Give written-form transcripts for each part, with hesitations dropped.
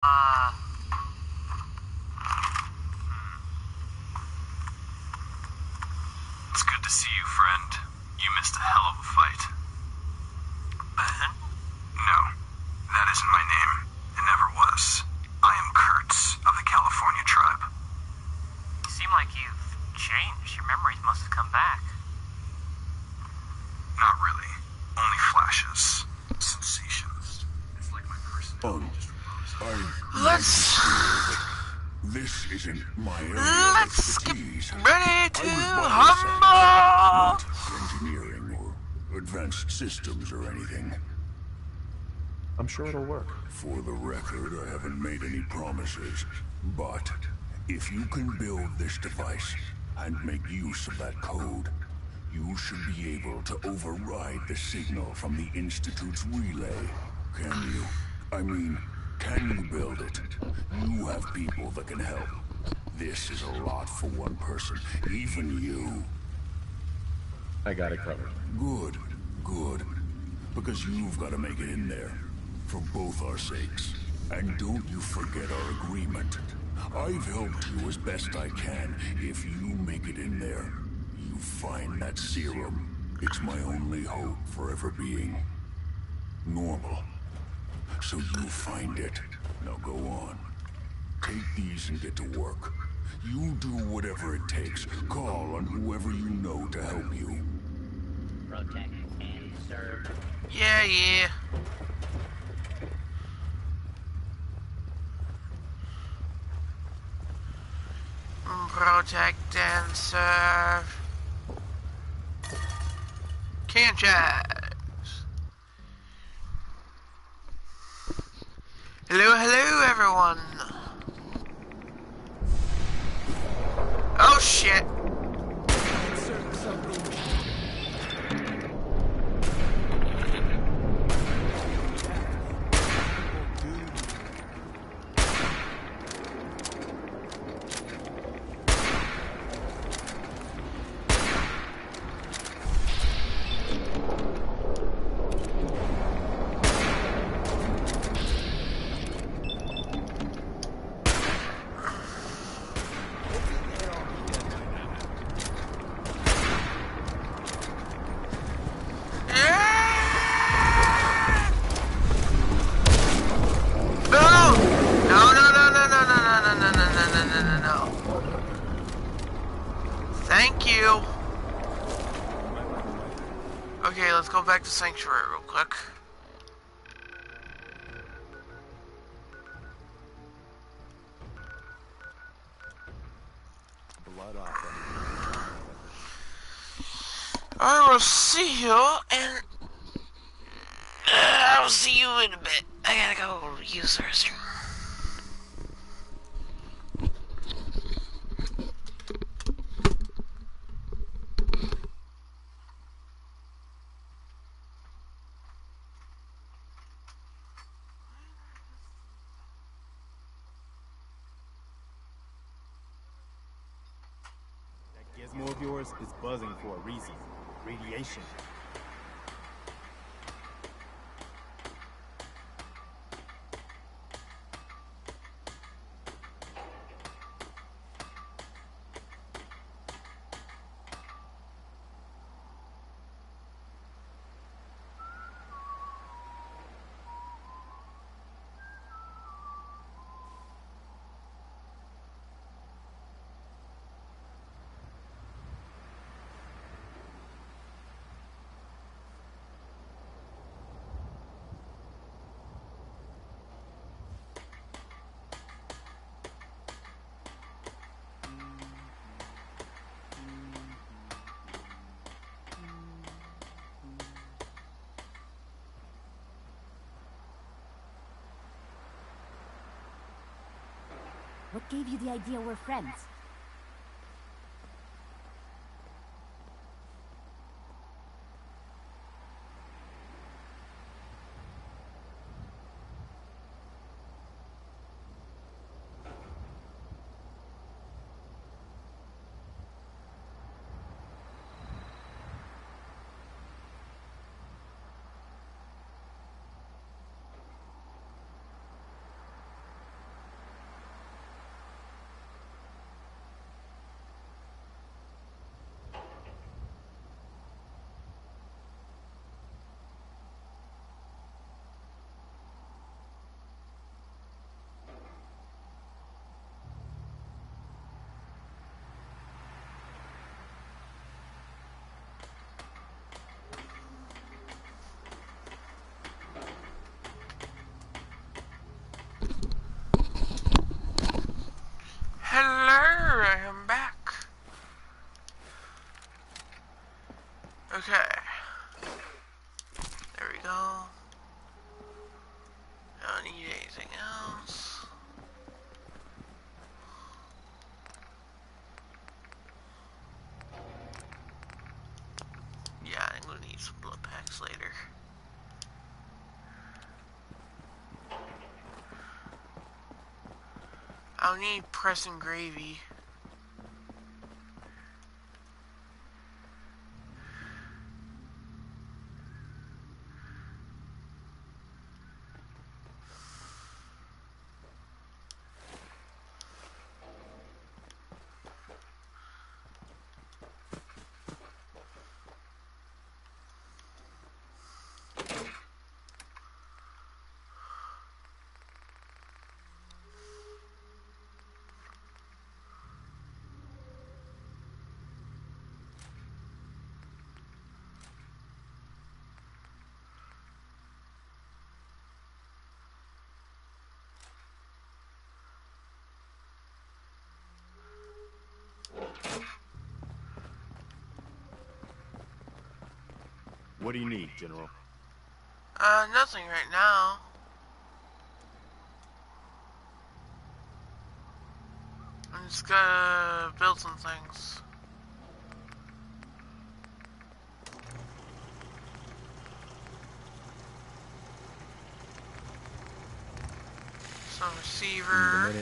It's good to see you, friend. You missed a hell of a fight. No, that isn't my name. It never was. I am Kurtz of the California tribe. You seem like you've changed. Your memories must have come back. Not really. Only flashes. Sensations. It's like my personality just rose up. This isn't my area Let's of expertise. get ready to humble! humble! Not engineering or advanced systems or anything. I'm sure it'll work. For the record, I haven't made any promises. But if you can build this device and make use of that code, you should be able to override the signal from the Institute's relay. Can you? I mean, can you build it? You have people that can help. This is a lot for one person, even you. I got it covered. Good, good. Because you've got to make it in there. For both our sakes. And don't you forget our agreement. I've helped you as best I can. If you make it in there, you find that serum. It's my only hope for ever being normal. So you find it. Now go on. Take these and get to work. You do whatever it takes. Call on whoever you know to help you. Protect and serve. Yeah. Protect and serve. Canchas. Hello, everyone. Oh, shit. Okay, let's go back to Sanctuary real quick. I will see you, and I'll see you in a bit. I gotta go use the restroom. Gizmo of yours is buzzing for a reason. Radiation. What gave you the idea we're friends? I'll need press and gravy. What do you need, General? Nothing right now. I'm just gotta build some things. Some receiver.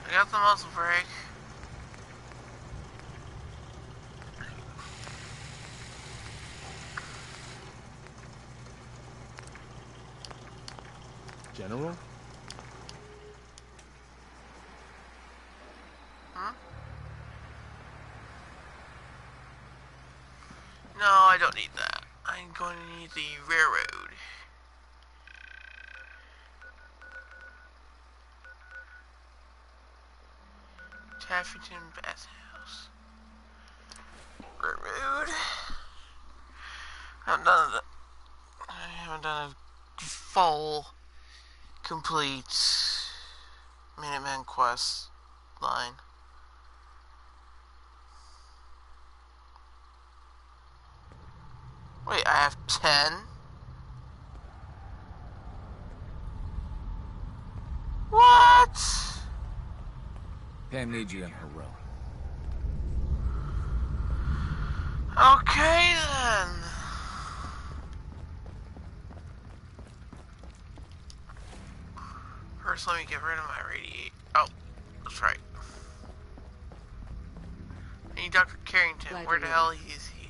I got the muzzle brake. General? Huh? No, I don't need that. I'm going to need the railroad. Taffington Bathhouse. Railroad. I haven't done a full, complete Minuteman quest line. Wait, I have 10? What? Pam needs you in her room. Okay then. First, let me get rid of my radiate. Oh, that's right. I need Dr. Carrington. Where the hell is he?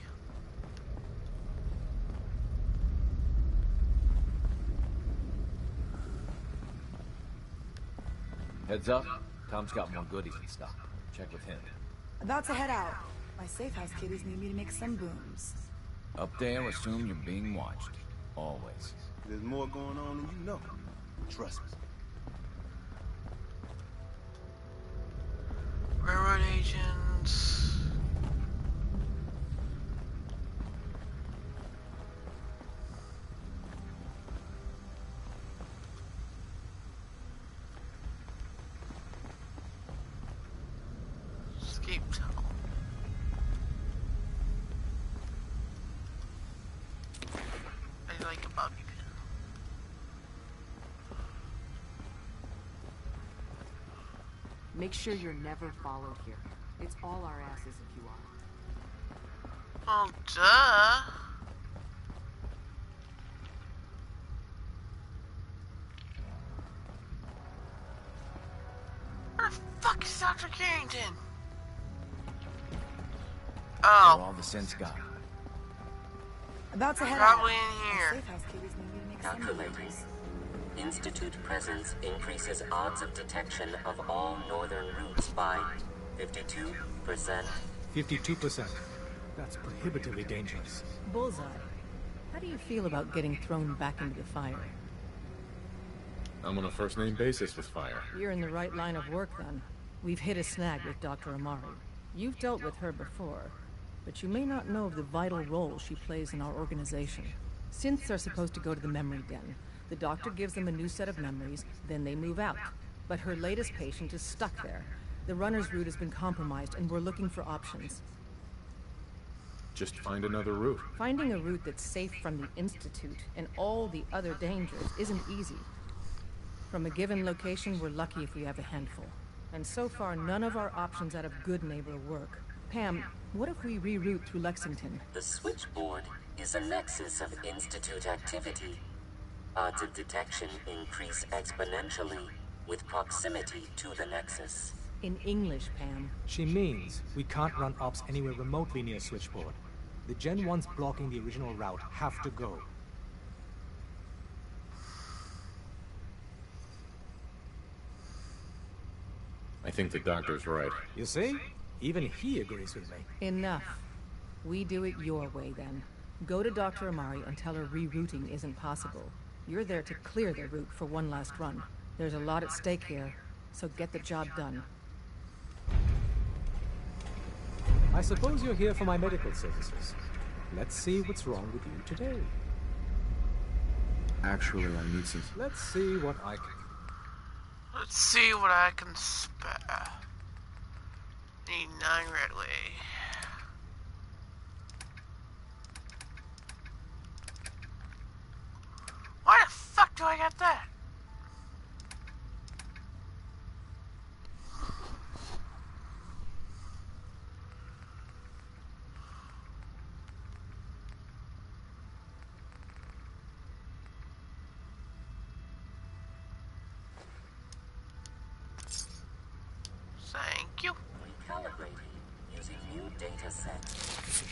Heads up, Tom's got more goodies in stock. Check with him. About to head out. My safe house kiddies need me to make some booms. Up there, assume you're being watched. Always. There's more going on than you know. Trust me. Railroad agents. Escape tunnel. I like a bobby pin. Make sure you're never followed here. It's all our asses if you are. Well, duh. Where the fuck is Dr. Carrington? Oh. All the sense got. About to head Probably out. in here. My safe house kiddies need me to make some Calculating. booms. Institute presence increases odds of detection of all northern routes by 52%. 52%. That's prohibitively dangerous. Bullseye. How do you feel about getting thrown back into the fire? I'm on a first-name basis with fire. You're in the right line of work, then. We've hit a snag with Dr. Amari. You've dealt with her before, but you may not know of the vital role she plays in our organization. Synths are supposed to go to the memory den. The doctor gives them a new set of memories, then they move out. But her latest patient is stuck there. The runner's route has been compromised, and we're looking for options. Just find another route. Finding a route that's safe from the Institute and all the other dangers isn't easy. From a given location, we're lucky if we have a handful. And so far, none of our options out of Good Neighbor work. Pam, what if we reroute through Lexington? The switchboard is a nexus of Institute activity. Odds of detection increase exponentially with proximity to the nexus. In English, Pam. She means we can't run ops anywhere remotely near switchboard. The Gen 1s blocking the original route have to go. I think the doctor's right. You see? Even he agrees with me. Enough. We do it your way, then. Go to Dr. Amari and tell her rerouting isn't possible. You're there to clear the route for one last run. There's a lot at stake here, so get the job done. I suppose you're here for my medical services. Let's see what's wrong with you today. Actually, I need some... Let's see what I can... Let's see what I can spare. Need 9 Redway. Why the fuck do I got that? Thank you. Recalibrating using new data sets.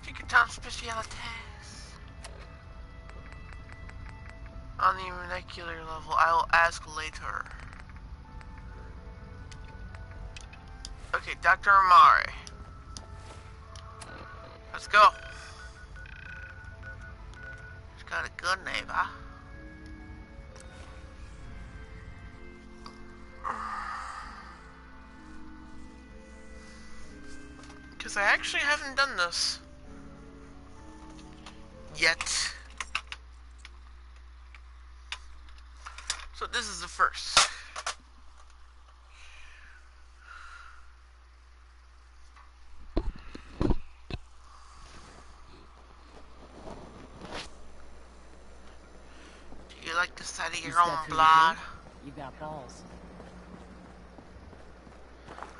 Ticket specialities. On the molecular level, I will ask later. Okay, Dr. Amari. Let's go. She's got a good neighbor. Because I actually haven't done this yet. So this is the first. Do you like to study your own blood? You got balls.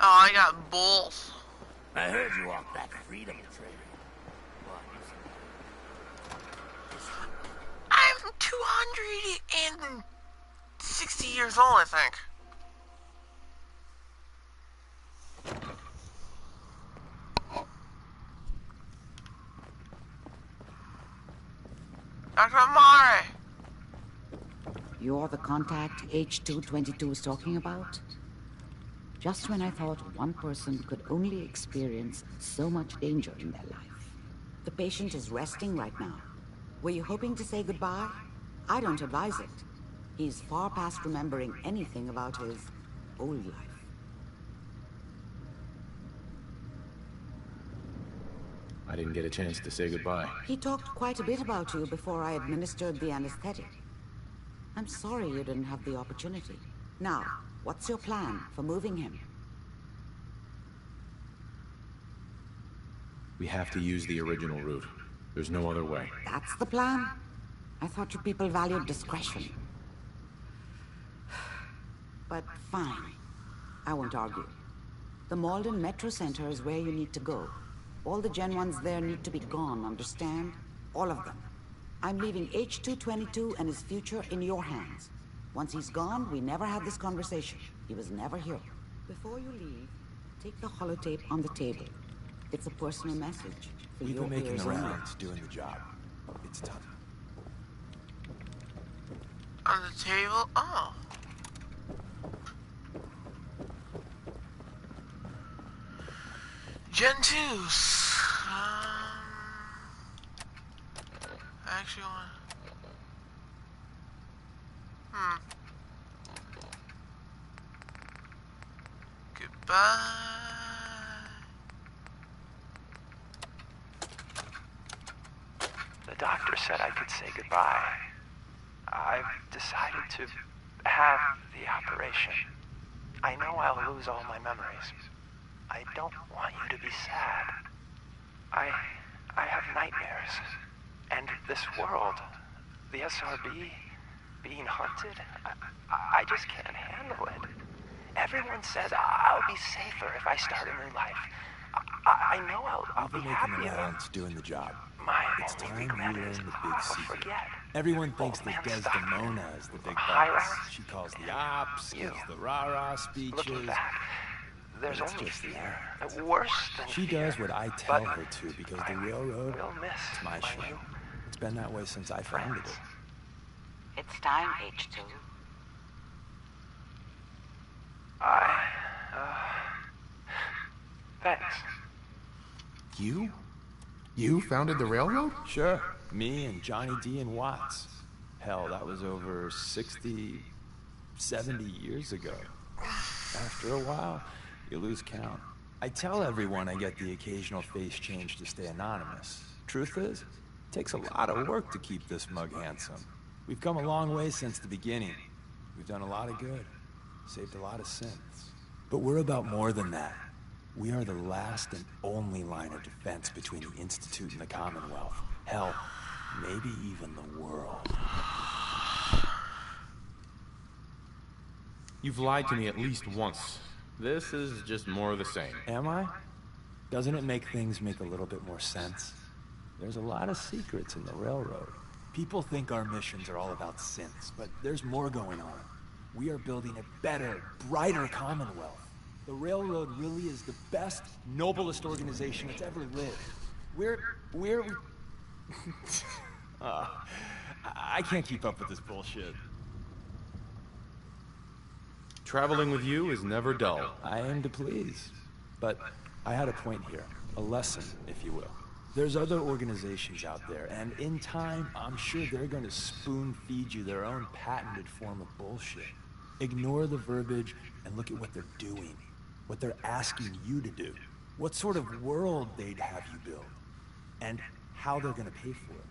Oh, I got balls. I heard you walk that freedom trail. I'm 260 years old, I think. Dr. Amari! You're the contact H222 is talking about? Just when I thought one person could only experience so much danger in their life. The patient is resting right now. Were you hoping to say goodbye? I don't advise it. He's far past remembering anything about his old life. I didn't get a chance to say goodbye. He talked quite a bit about you before I administered the anesthetic. I'm sorry you didn't have the opportunity. Now, what's your plan for moving him? We have to use the original route. There's no other way. That's the plan? I thought you people valued discretion. But fine. I won't argue. The Malden Metro Center is where you need to go. All the Gen 1s there need to be gone, understand? All of them. I'm leaving H222 and his future in your hands. Once he's gone, we never had this conversation. He was never here. Before you leave, take the holotape on the table. It's a personal message for We've your been making ears the only. rounds, doing the job. It's done. On the table? Oh. Gen 2s. I actually want... Goodbye. The doctor said I could say goodbye. I've decided to have the operation. I know I'll lose all my memories. I don't want you to be sad. I have nightmares. And this world, the SRB, being hunted, I just can't handle it. Everyone says I'll be safer if I start a new life. I know I'll be making the happier. rounds, doing the job. My It's only time you regret learn is the big I'll secret. forget. Everyone thinks Old that man Stockton, Desdemona is the big high boss. rounds, She calls the ops, you. gives the rah-rah Looking speeches. back, there's But it's only just fear. that. Worse than She fear. does what I tell But her to because the railroad, we'll miss it's my my show. new It's been that way since I founded it. It's time, H2. Thanks. You founded the railroad? Sure. Me and Johnny D. and Watts. Hell, that was over 60, 70 years ago. After a while, you lose count. I tell everyone I get the occasional face change to stay anonymous. Truth is, it takes a lot of work to keep this mug handsome. We've come a long way since the beginning. We've done a lot of good, saved a lot of sins. But we're about more than that. We are the last and only line of defense between the Institute and the Commonwealth. Hell, maybe even the world. You've lied to me at least once. This is just more of the same. Am I? Doesn't it make things make a little bit more sense? There's a lot of secrets in the railroad. People think our missions are all about synths, but there's more going on. We are building a better, brighter Commonwealth. The railroad really is the best, noblest organization that's ever lived. We're... I can't keep up with this bullshit. Traveling with you is never dull. I aim to please. But I had a point here. A lesson, if you will. There's other organizations out there, and in time, I'm sure they're going to spoon-feed you their own patented form of bullshit. Ignore the verbiage and look at what they're doing. What they're asking you to do. What sort of world they'd have you build. And how they're going to pay for it.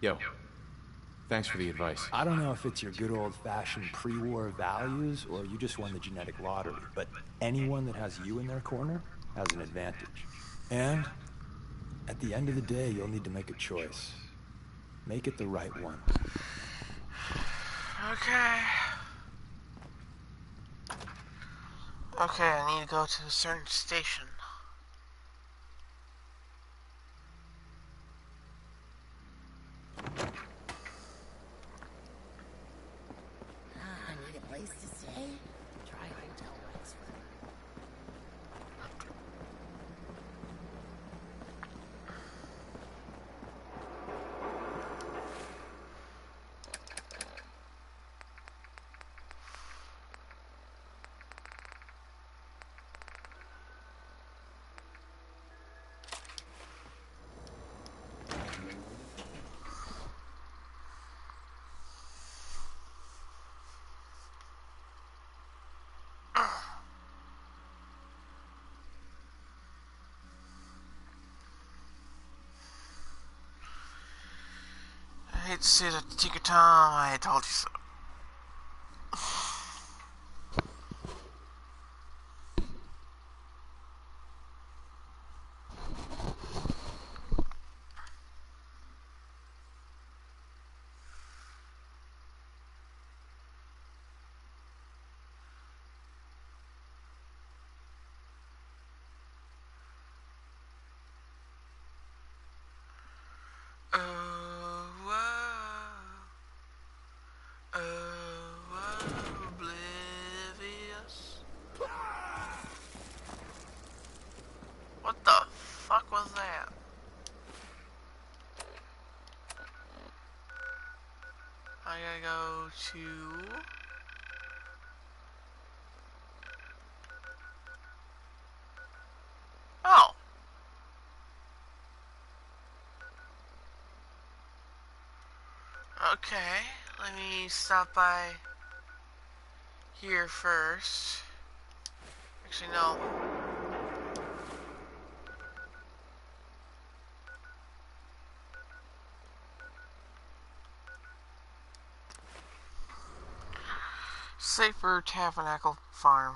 Yo, thanks for the advice. I don't know if it's your good old-fashioned pre-war values or you just won the genetic lottery, but anyone that has you in their corner has an advantage. And at the end of the day, you'll need to make a choice. Make it the right one. Okay. Okay, I need to go to a certain station. I need a place to stay. Try Hotel Wexford. I hate to say that to Tinker Tom, I told you so. Oblivious. What the fuck was that? I gotta go to... Oh! Okay, let me stop by here first. Actually, no. Safer Tabernacle Farm.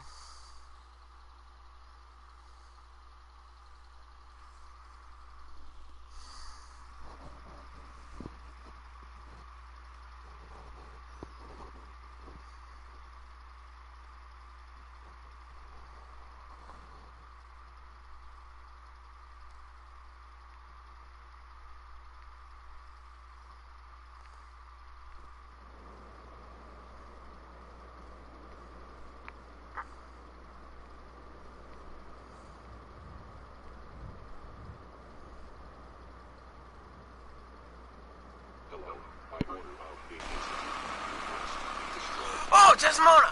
Oh, Desmona!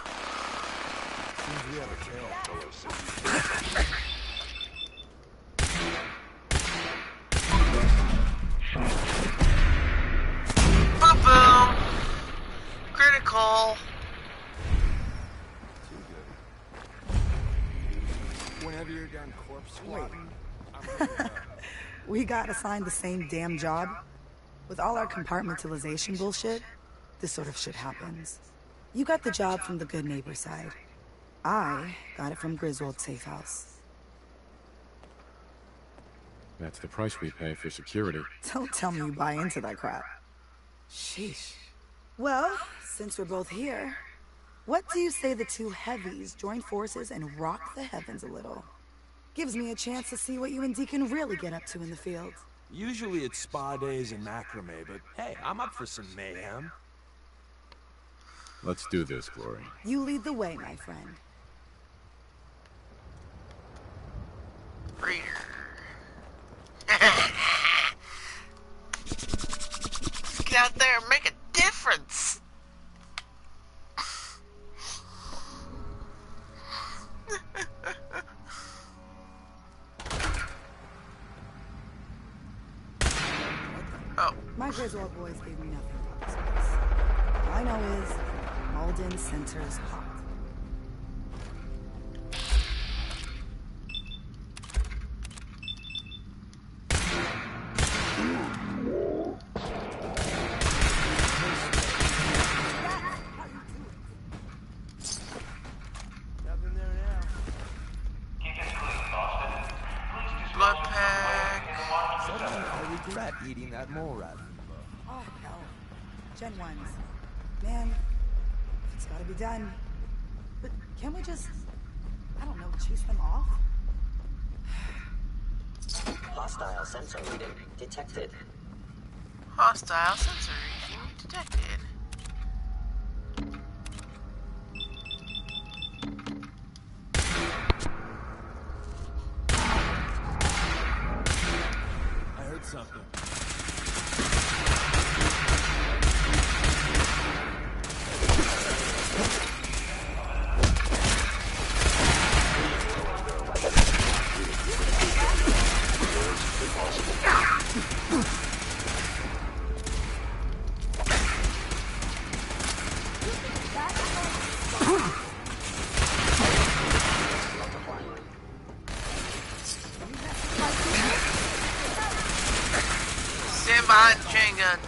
Seems we have a tail, fellow Boom, boom! Critical. Whenever you're done corpse squatting, We got assigned the same damn job. With all our compartmentalization bullshit, this sort of shit happens. You got the job from the good neighbor side. I got it from Griswold's safe house. That's the price we pay for security. Don't tell me you buy into that crap. Sheesh. Well, since we're both here, what do you say the two heavies join forces and rock the heavens a little? Gives me a chance to see what you and Deacon really get up to in the field. Usually it's spa days and macrame, but hey, I'm up for some mayhem. Let's do this, Glory. You lead the way, my friend. Reader. Let's get out there and make a difference. Oh. My Griswold boys gave me nothing about this place. All I know is Malden Center's hot. Blood pack. Suddenly I regret eating that mole rat. Oh, hell. Gen 1s. Man, it's gotta be done. But can't we just, I don't know, chase them off? Hostile sensor reading detected. Hostile sensor reading detected. I heard something. Stand behind the chain gun.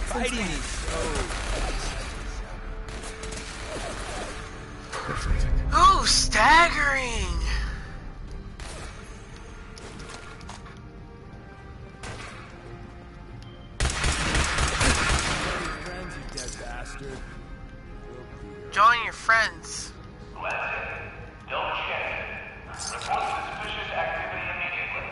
Fighting is Oh, staggering! friends, you dead bastard. Join your friends. Don't check. Report suspicious activity immediately.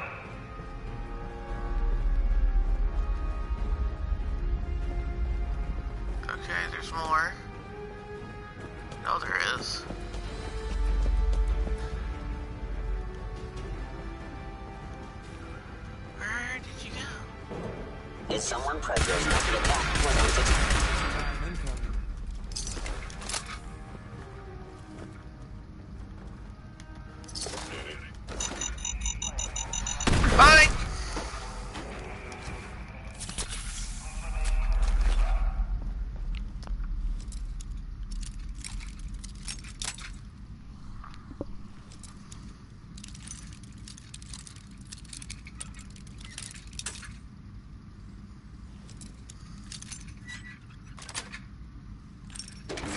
Okay, there's more. No, there is. Where did you go? Is someone pressuring the attack 116? Bye!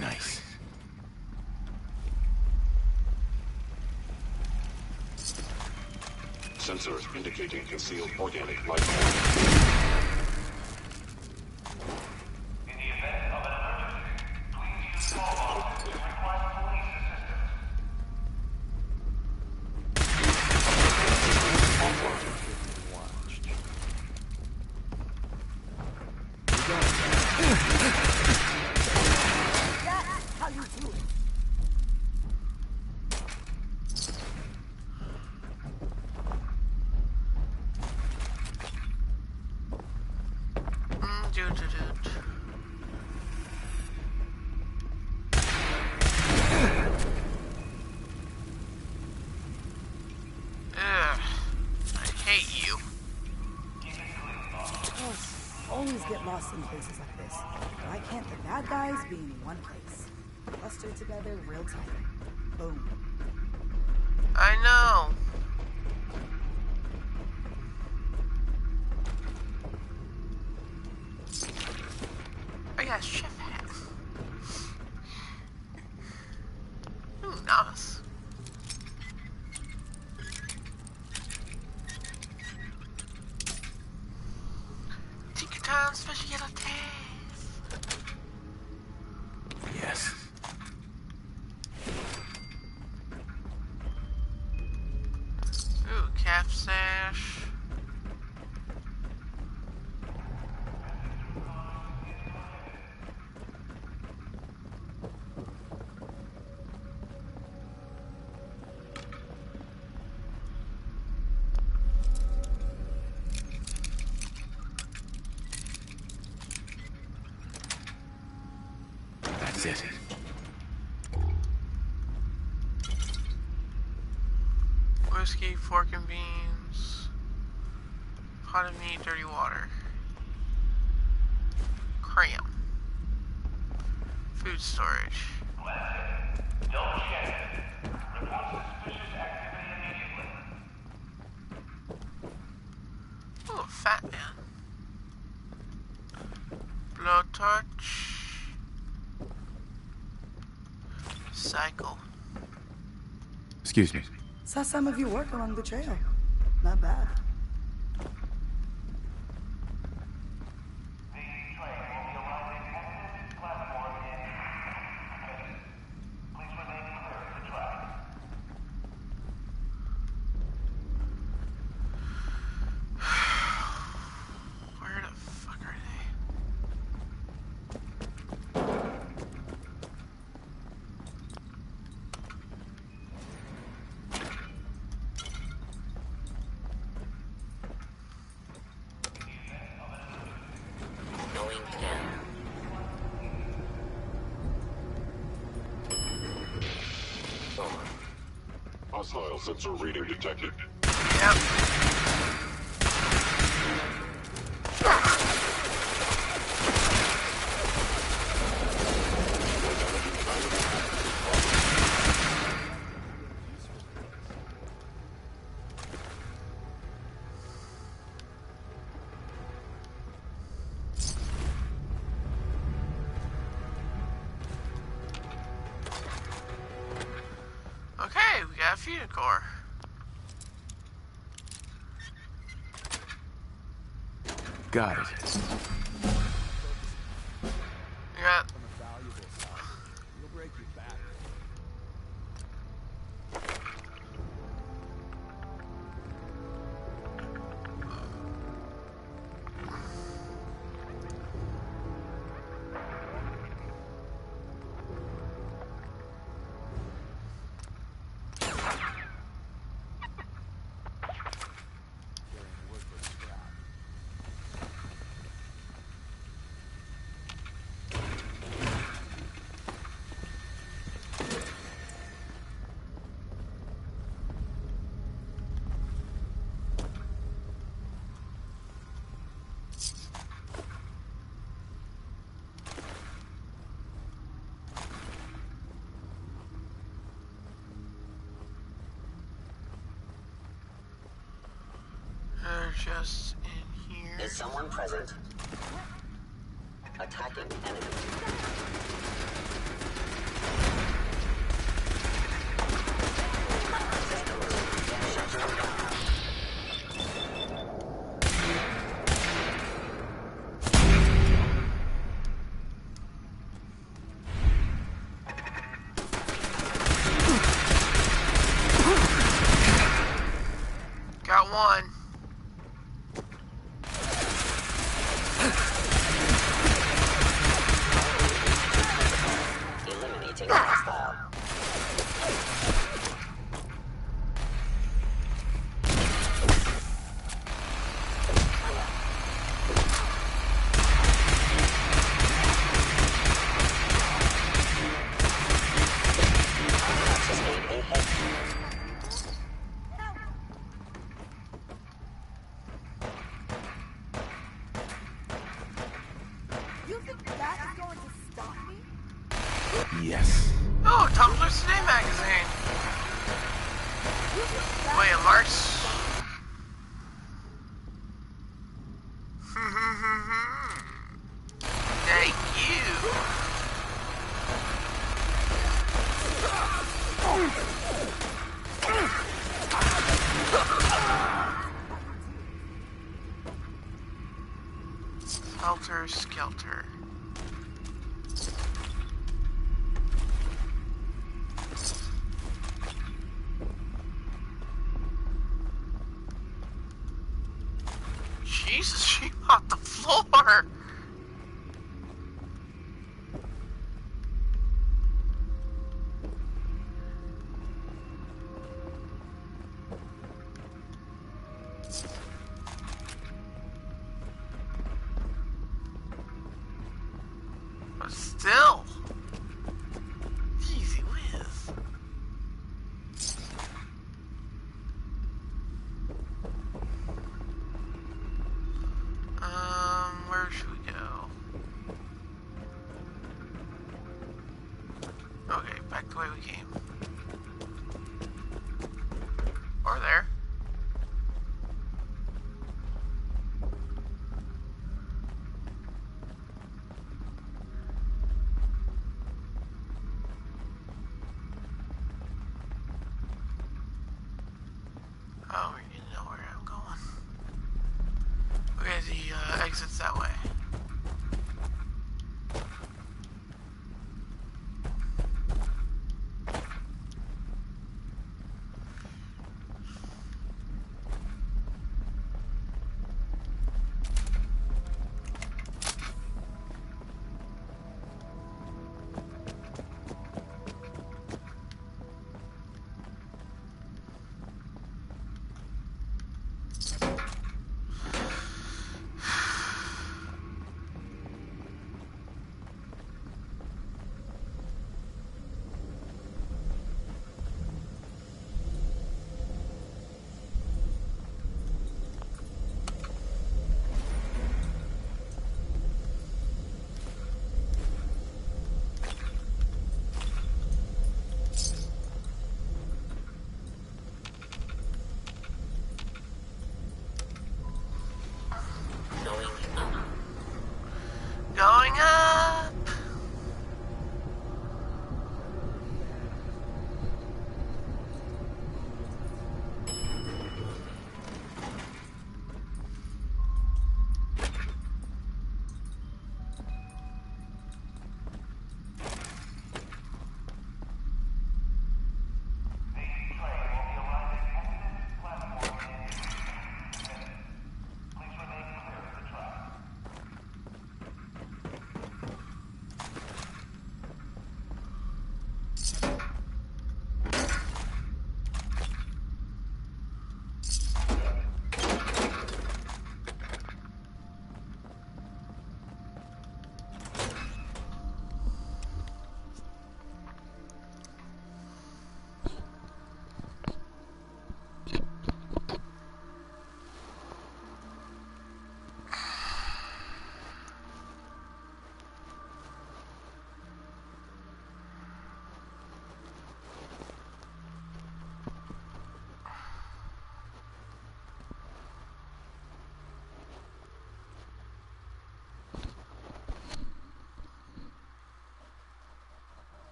Nice. Sensor indicating concealed organic life form. chaos in places like this. Why can't the bad guys be in one place? Clustered together real tight. Boom. I know. I got a chef hat. Ooh, nice. Take your time, special yellow taste. Yes. Ooh, calf sash. That's it. Whiskey, fork and beans, pot of meat, dirty water, cram, food storage. Don't check. Report suspicious activity immediately. Oh, a fat man. Blowtorch. Cycle. Excuse me. Saw some of your work along the trail. Not bad. Where the fuck are they? Going down. Hostile sensor reading detected. Yep. Okay, we got a fusion core. Got it. We got You'll break your back. they're just in here. Is someone present? Attacking enemy. Got one. Yes. Oh, Tumblr's Today magazine. Wait, Lars. Thank you. Helter Skelter. Jesus, she off the floor. But still, easy whiz. Where should we go? Okay, back the way we came. Or there. Oh, you know where I'm going. Okay, the exit's that way.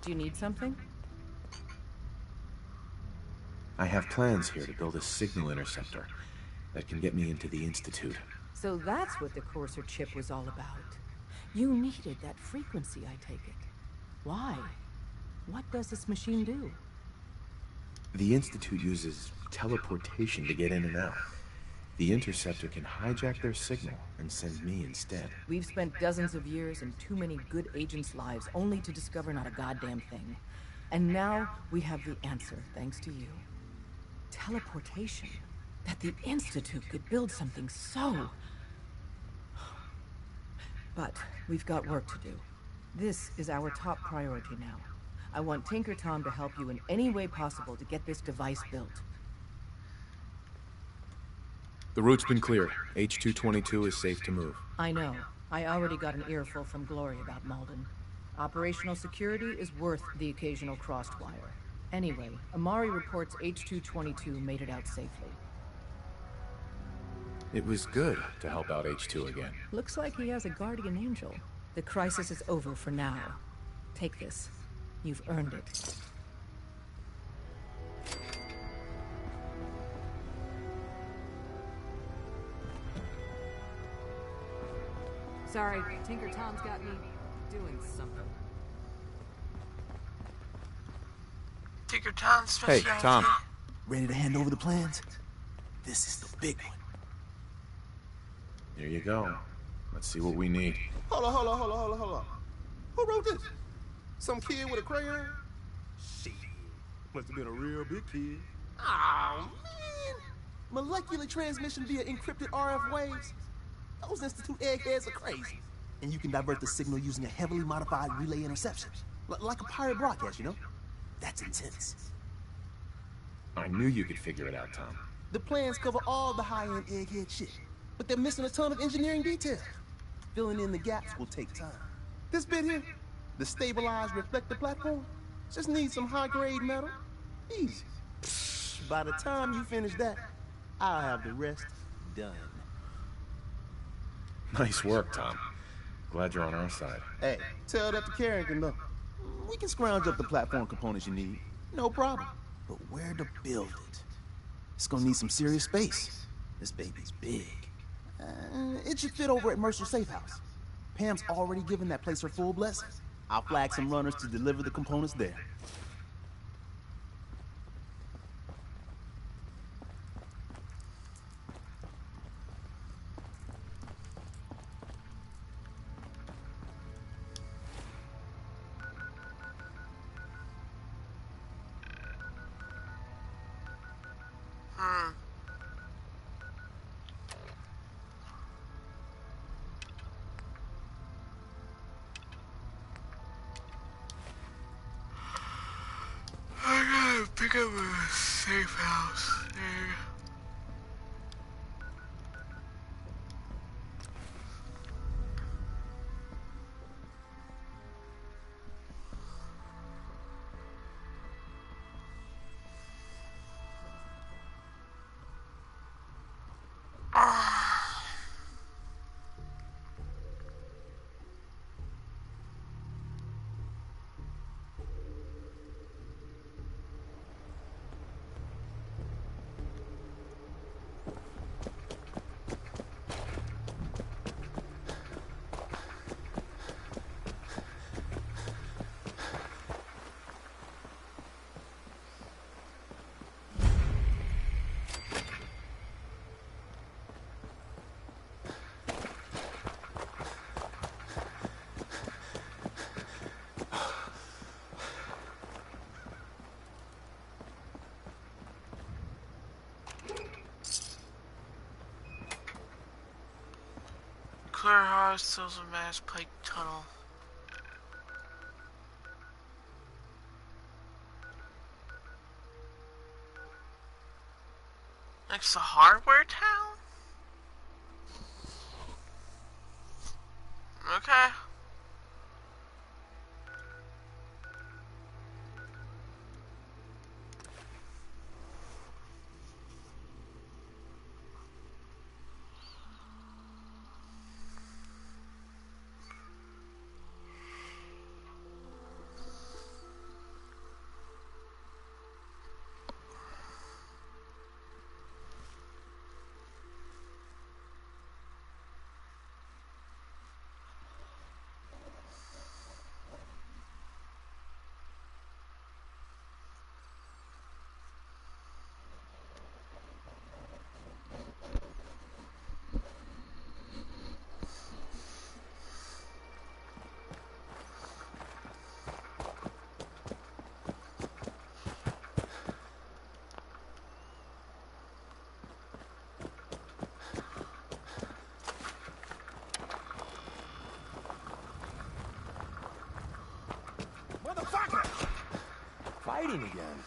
Do you need something? I have plans here to build a signal interceptor that can get me into the Institute. So that's what the Courser chip was all about. You needed that frequency, I take it. Why? What does this machine do? The Institute uses teleportation to get in and out. The interceptor can hijack their signal and send me instead. We've spent dozens of years and too many good agents' lives only to discover not a goddamn thing. And now we have the answer, thanks to you. Teleportation. That the Institute could build something so... But we've got work to do. This is our top priority now. I want Tinker Tom to help you in any way possible to get this device built. The route's been cleared. H-222 is safe to move. I know. I already got an earful from Glory about Malden. Operational security is worth the occasional crossed wire. Anyway, Amari reports H-222 made it out safely. It was good to help out H2 again. Looks like he has a guardian angel. The crisis is over for now. Take this. You've earned it. Sorry, Tinker Tom's got me doing something. Tinker Tom Hey, specialty. Tom. Ready to hand over the plans? This is the big one. Here you go. Let's see what we need. Hold on. Who wrote this? Some kid with a crayon? Shit. Must have been a real big kid. Oh, man. Molecular transmission via encrypted RF waves? Those Institute eggheads are crazy. And you can divert the signal using a heavily modified relay interception. Like a pirate broadcast, you know? That's intense. I knew you could figure it out, Tom. The plans cover all the high-end egghead shit, but they're missing a ton of engineering details. Filling in the gaps will take time. This bit here, the stabilized reflector platform, just needs some high-grade metal. Easy. By the time you finish that, I'll have the rest done. Nice work, Tom. Glad you're on our side. Hey, tell that to Carrington, though. We can scrounge up the platform components you need. No problem. But where to build it? It's gonna need some serious space. This baby's big. It should fit over at Mercer Safe House. Pam's already given that place her full blessing. I'll flag some runners to deliver the components there. I gotta pick up a safe house. Clear house, there's a mass pike tunnel. Next to Hardware Town? Okay. fighting again.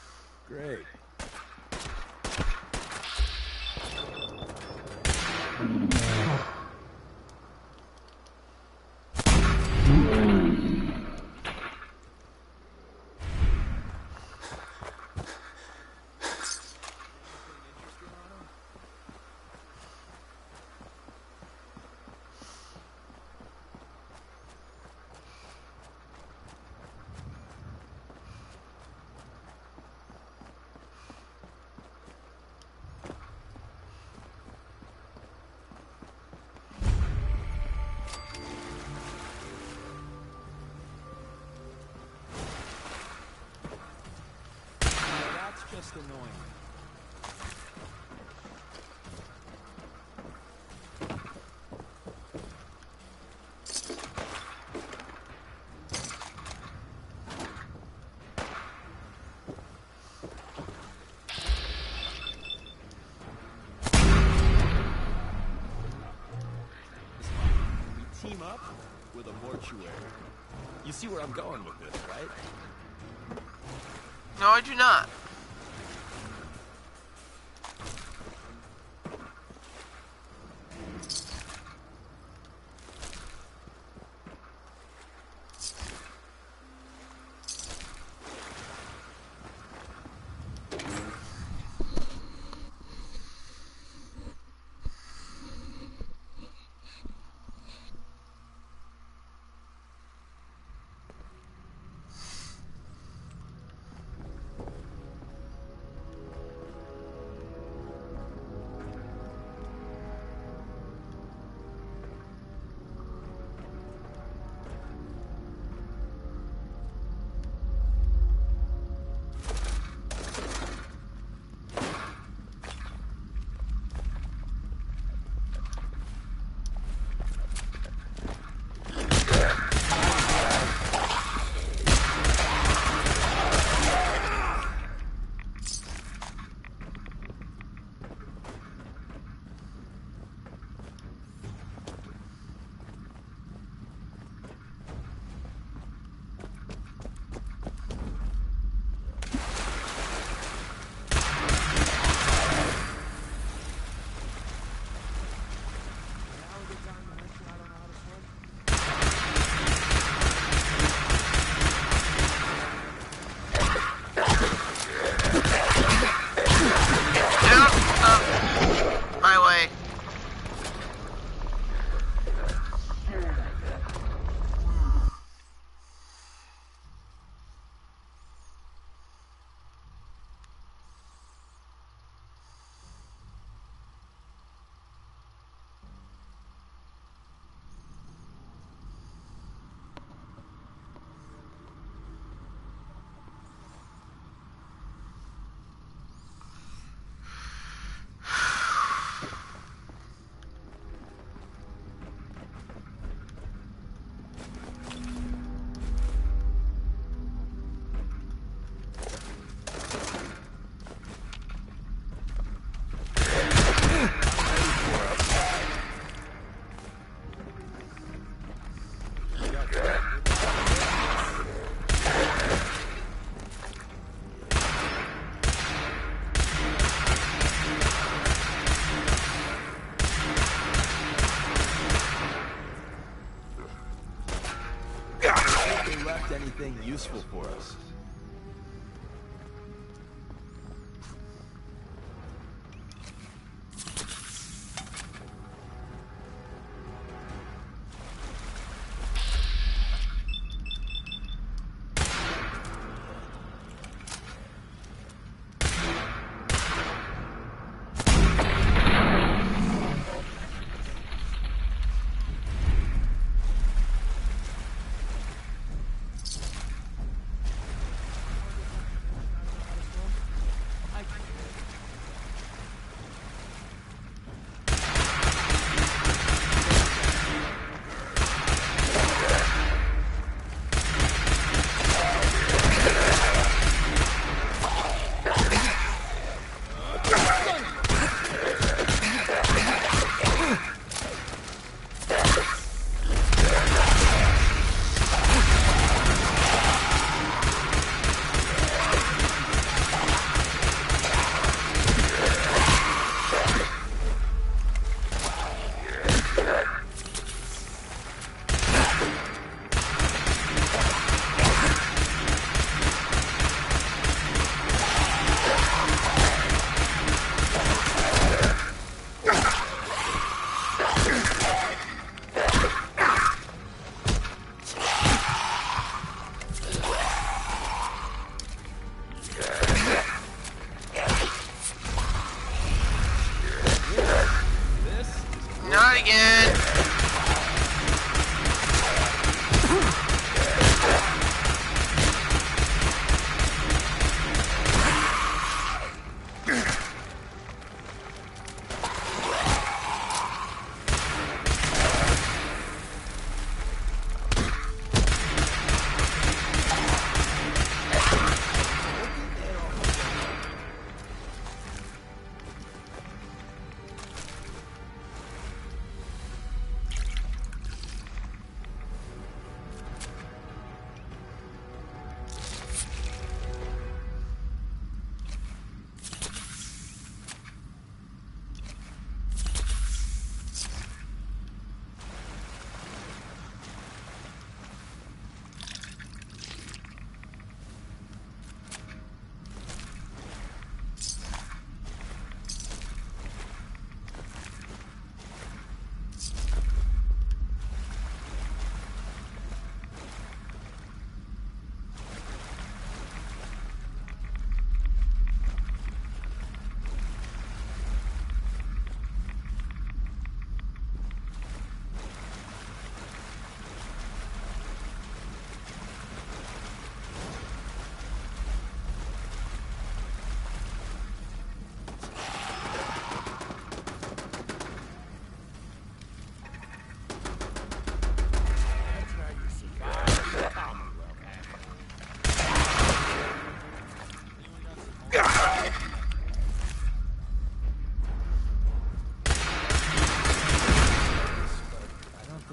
Great. Just annoying. We team up with a mortuary. You see where I'm going with this, right? No, I do not. Anything useful for us.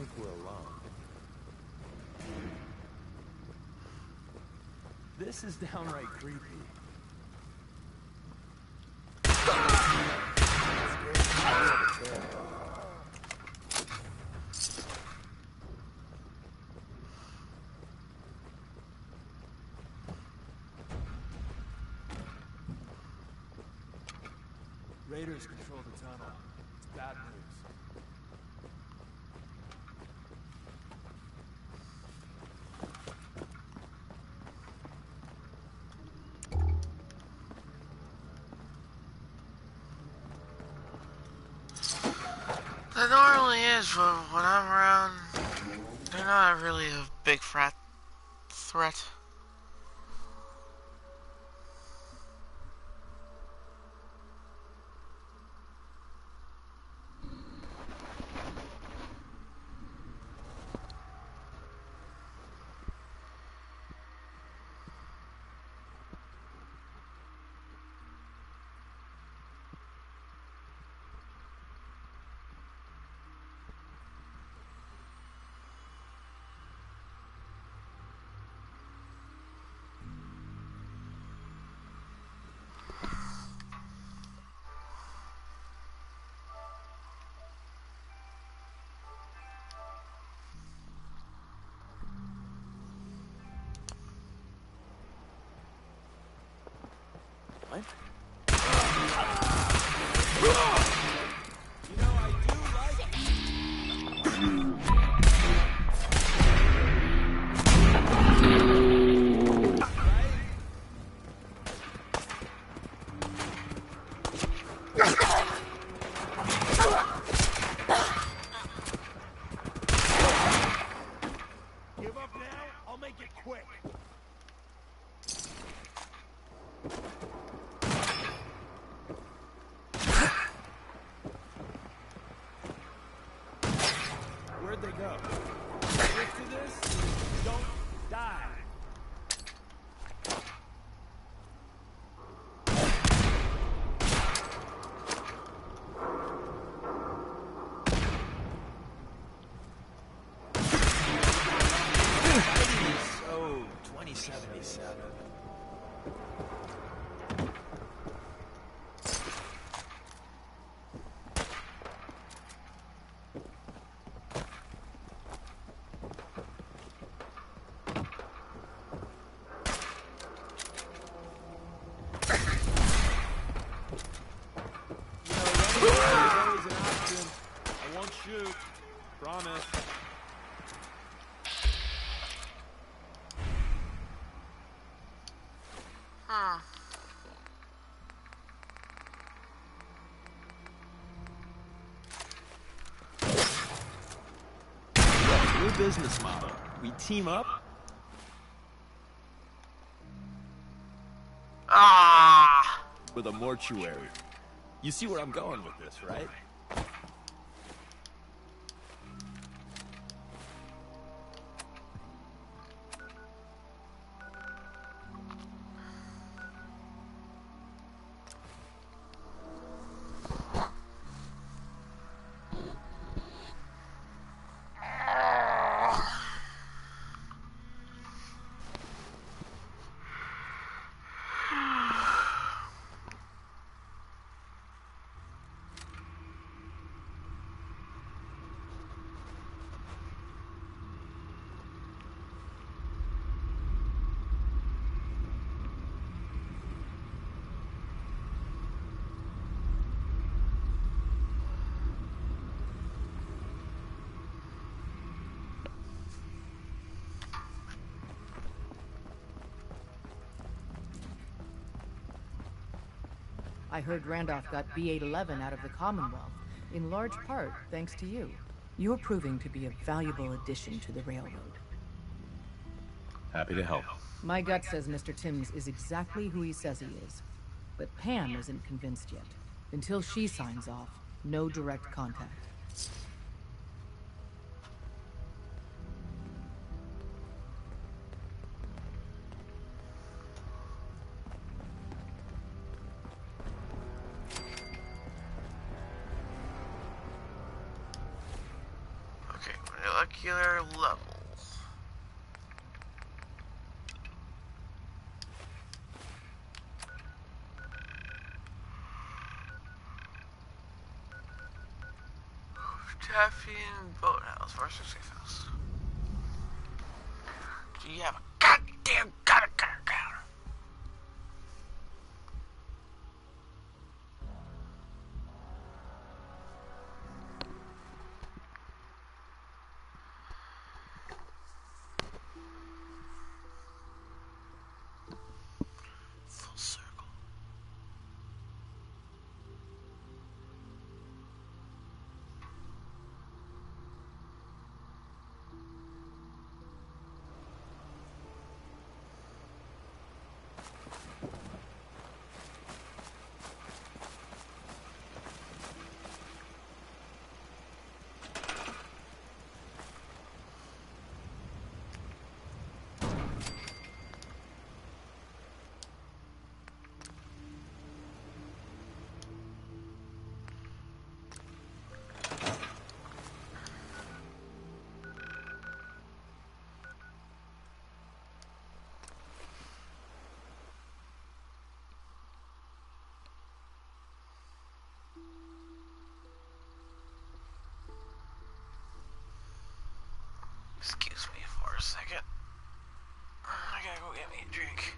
think we're alone. This is downright creepy. Raiders control the tunnel. It's bad news. That normally is, but when I'm around, they're not really a big threat. What? You know, I do like it. Give up now? I'll make it quick. Where'd they go? Stick to this, don't die. So, 2077. Shoot. Promise. Huh. New business model. We team up. With a mortuary. You see where I'm going with this, right? I heard Randolph got B-811 out of the Commonwealth, in large part thanks to you. You're proving to be a valuable addition to the railroad. Happy to help. My gut says Mr. Timms is exactly who he says he is. But Pam isn't convinced yet. Until she signs off, no direct contact. molecular level. Caffeine boathouse versus safe house. Do you have a goddamn counter? Full circle. Excuse me for a second. I gotta go get me a drink.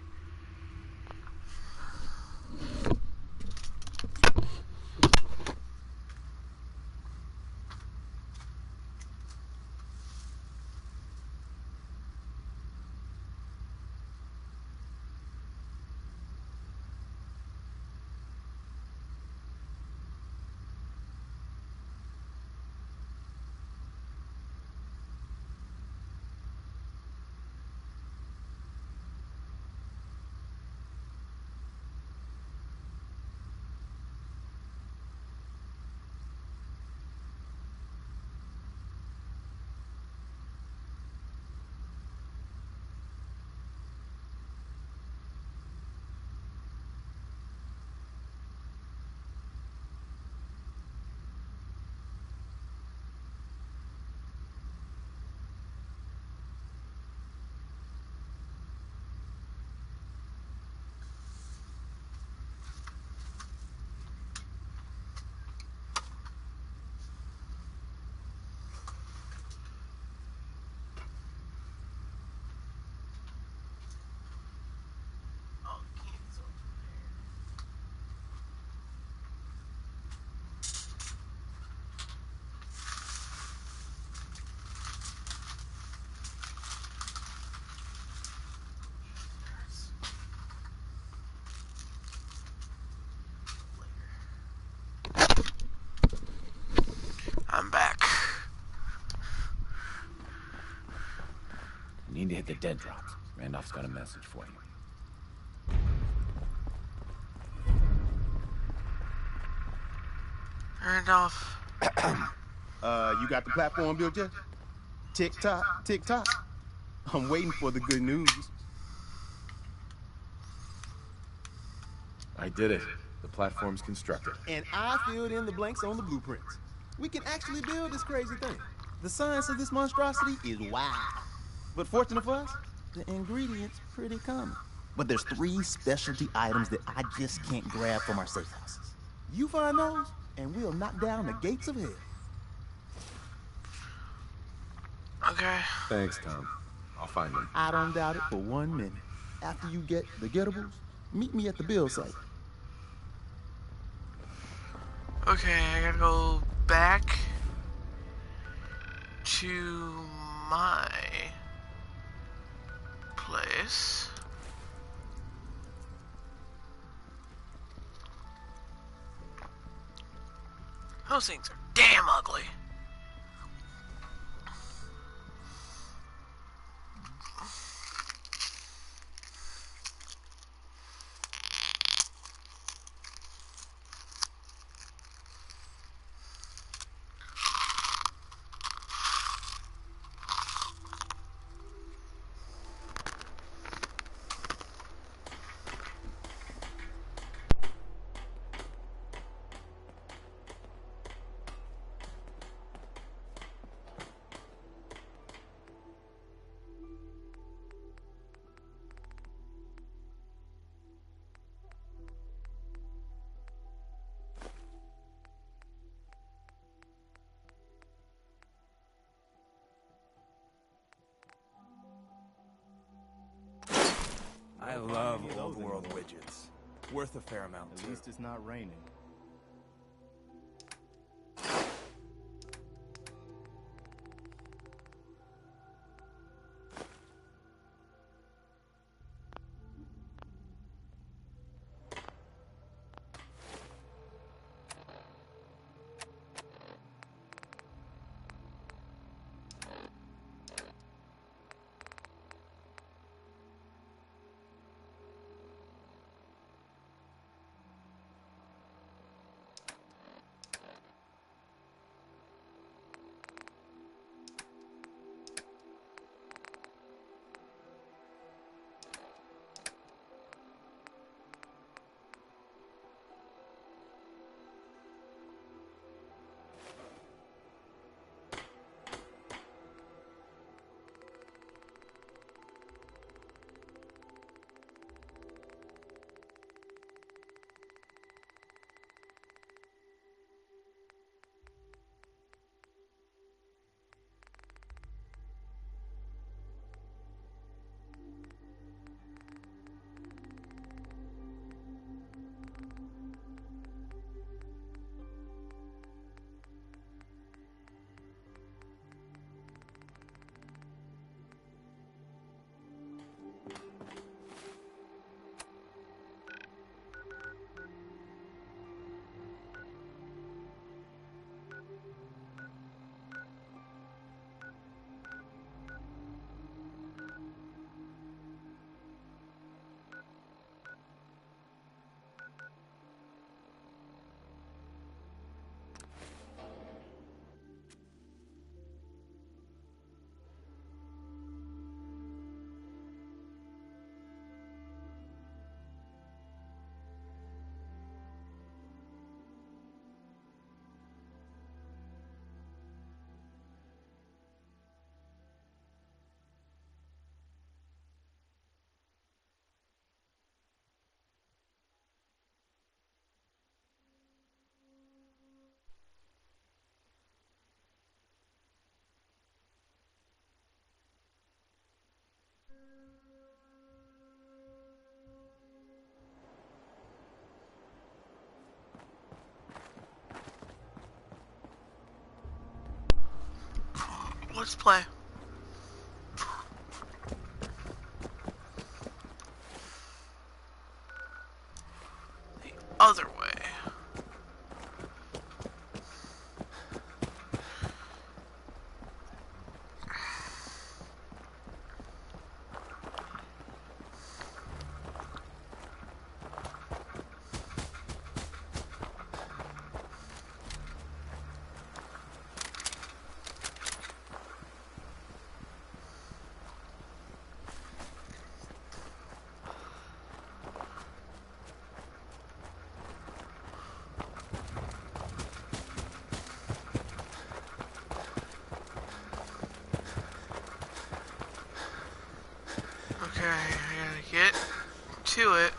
I'm back. You need to hit the dead drops. Randolph's got a message for you. Randolph. You got the platform built yet? Tick tock, tick tock. I'm waiting for the good news. I did it. The platform's constructed. And I filled in the blanks on the blueprints. We can actually build this crazy thing. The science of this monstrosity is wild. But fortunate for us, the ingredients pretty common. But there's 3 specialty items that I just can't grab from our safe houses. You find those, and we'll knock down the gates of hell. Okay. Thanks, Tom. I'll find them. I don't doubt it for 1 minute. After you get the gettables, meet me at the build site. Okay, I gotta go back to my place. Those things are damn ugly. I love old world widgets. Worth a fair amount, At too. least it's not raining. Let's play. The other way. Okay, I gotta get to it.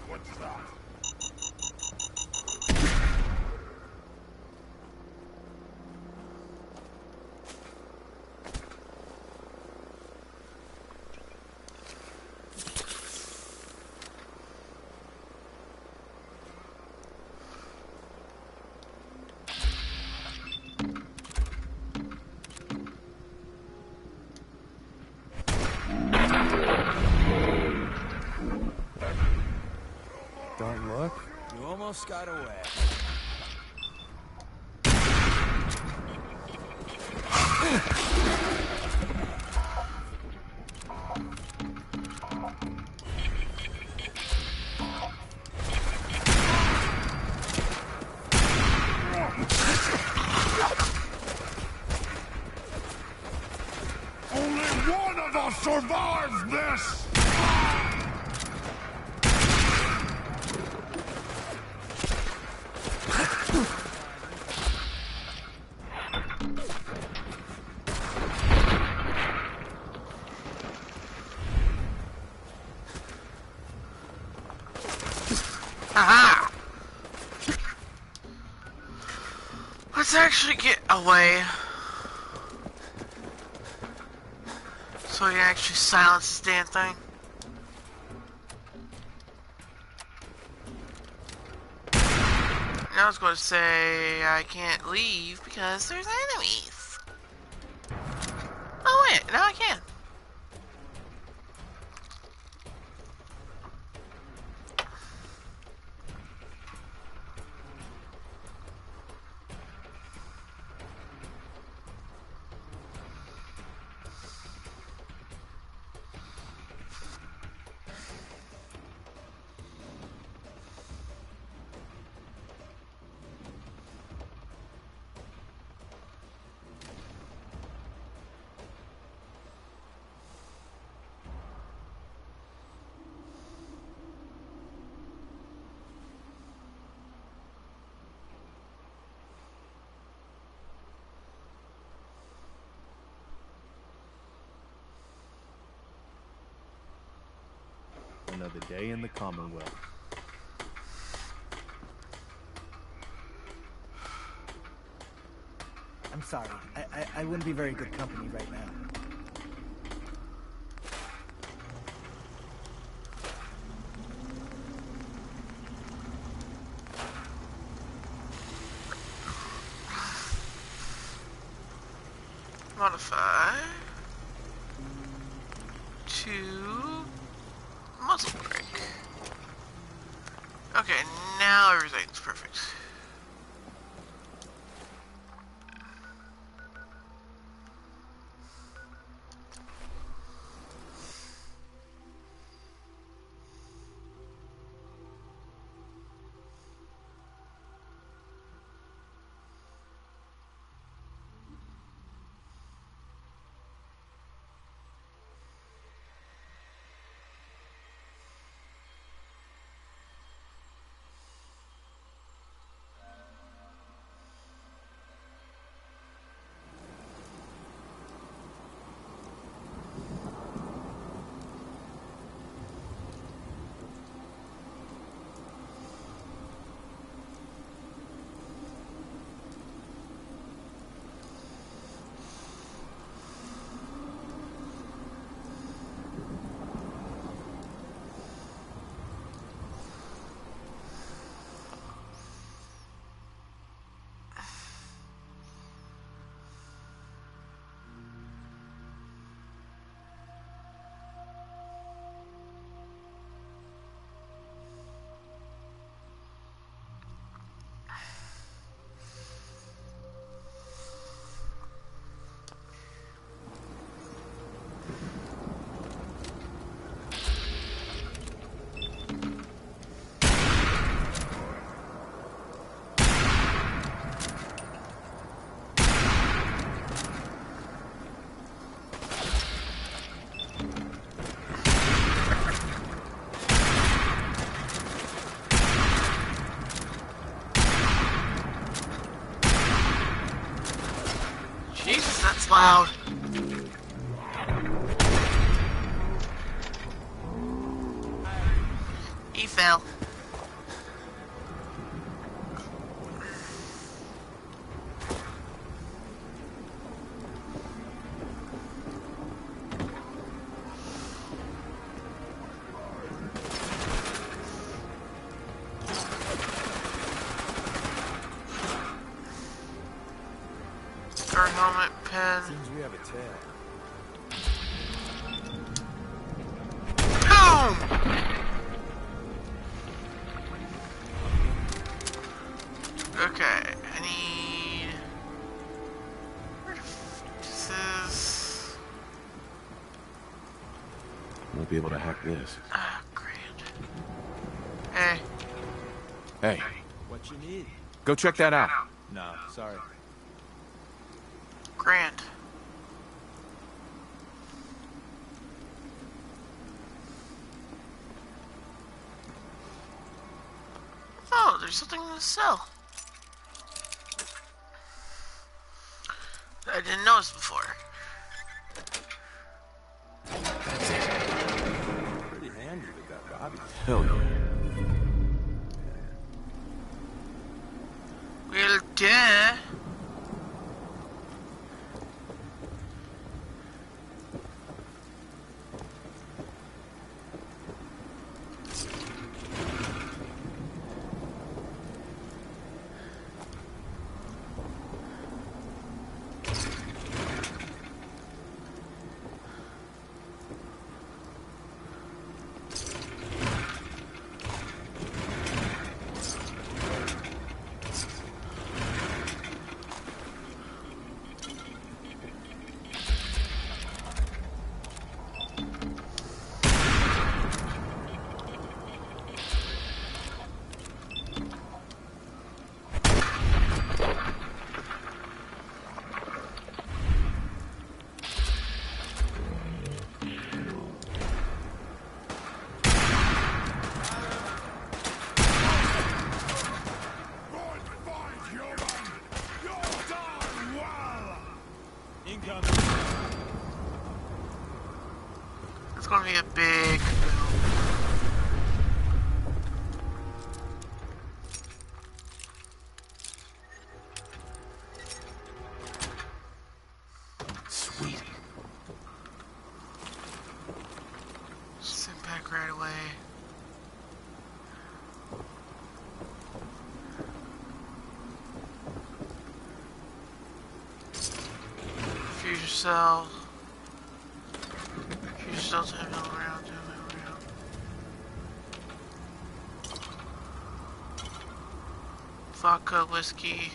What's that? Don't look. You almost got away. Only one of us survives this! Let's actually get away. So we can actually silence this damn thing. I was going to say I can't leave because there's enemies. Oh wait, now I can. Another day in the Commonwealth. I'm sorry. I wouldn't be very good company right now. Modify to muzzle brake. Okay, now everything's perfect. Jesus, that's loud. He fell. Guard helmet, pen. Seems we have a tail. Boom! Okay, I need... Where the f this is... Won't be able to hack this. Ah, great. Hey. Hey, What you need? go check that out. No, sorry. Grant. Oh, there's something in the cell that I didn't notice before. Pretty handy with that Bobby. Hell yeah. Well, duh. Incoming. It's gonna be a big Sweet. send back right away. Fuse yourself. Fuse yourself to him all around, to him all around. Vodka, whiskey.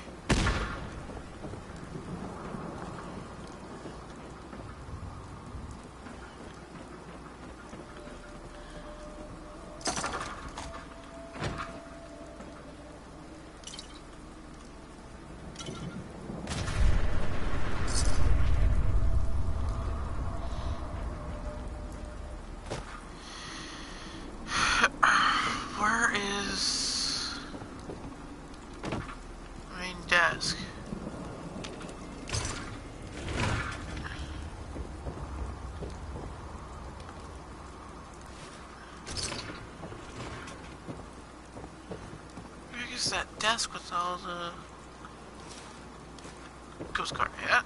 Where is main desk? Where is that desk with all the Coast Guard hat?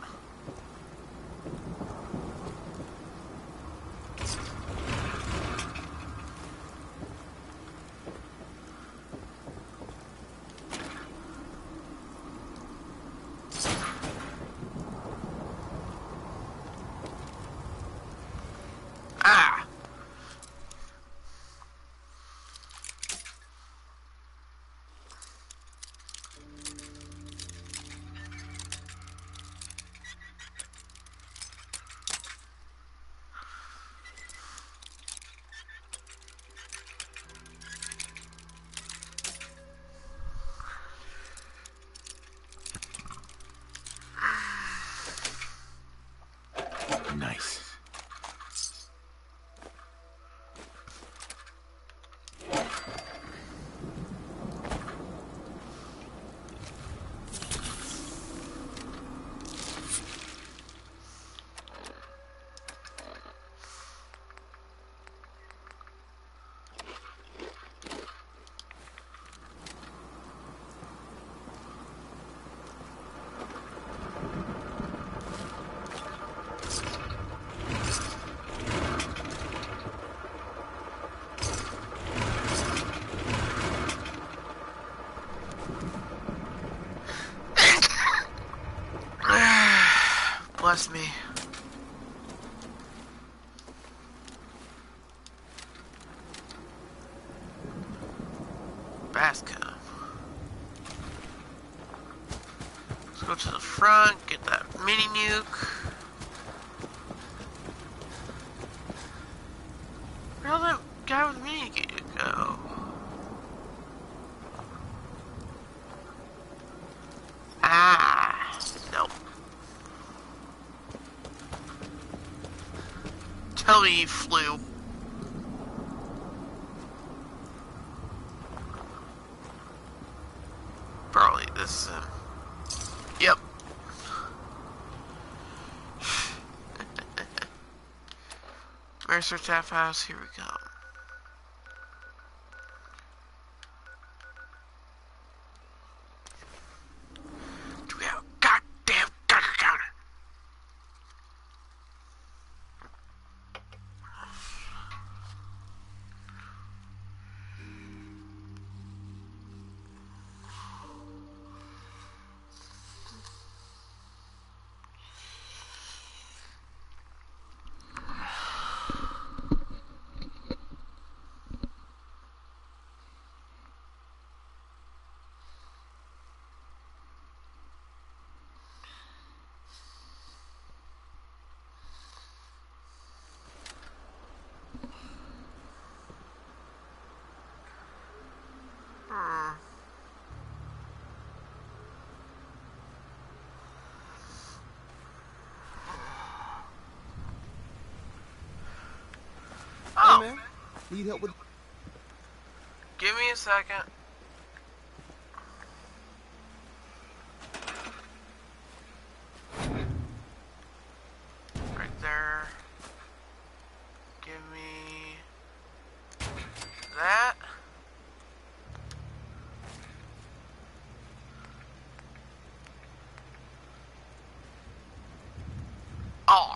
Nice. Bless me. Bascom. Let's go to the front, get that mini nuke. Where'd that guy with the mini nuke go? Ah, nope. Tell me you flew. Probably this is him. Yep. Mercer Tap House, here we go. Do we have a goddamn Geiger counter? Hey man, need help with? Give me a second.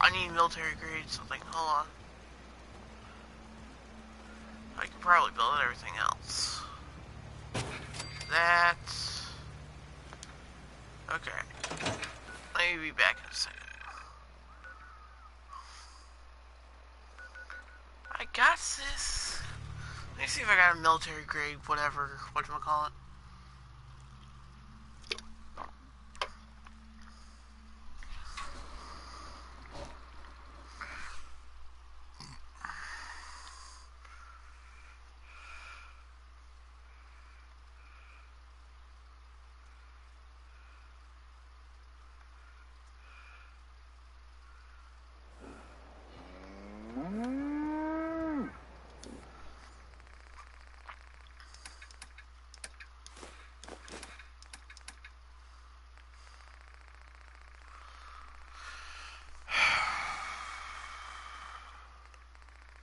I need military grade something. Hold on. I can probably build everything else. That. Okay. Let me be back in a second. I got this. Let me see if I got a military grade, whatever, whatchamacallit.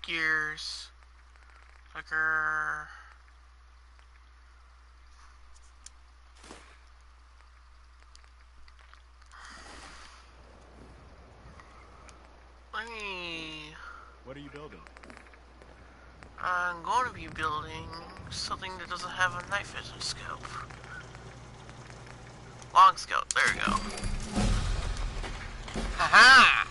Gears, clicker. Let me. What are you building? I'm going to be building something that doesn't have a night vision scope. Long scope. There we go. Haha!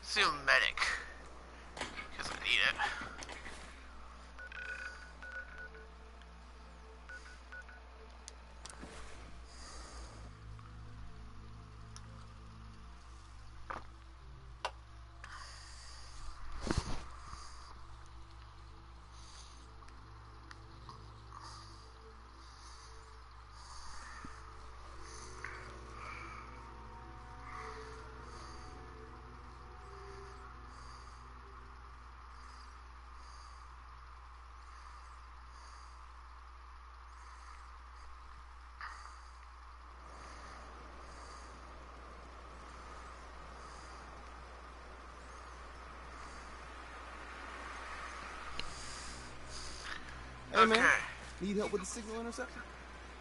Let's do a medic, because I need it. Hey man, need help with the signal interceptor?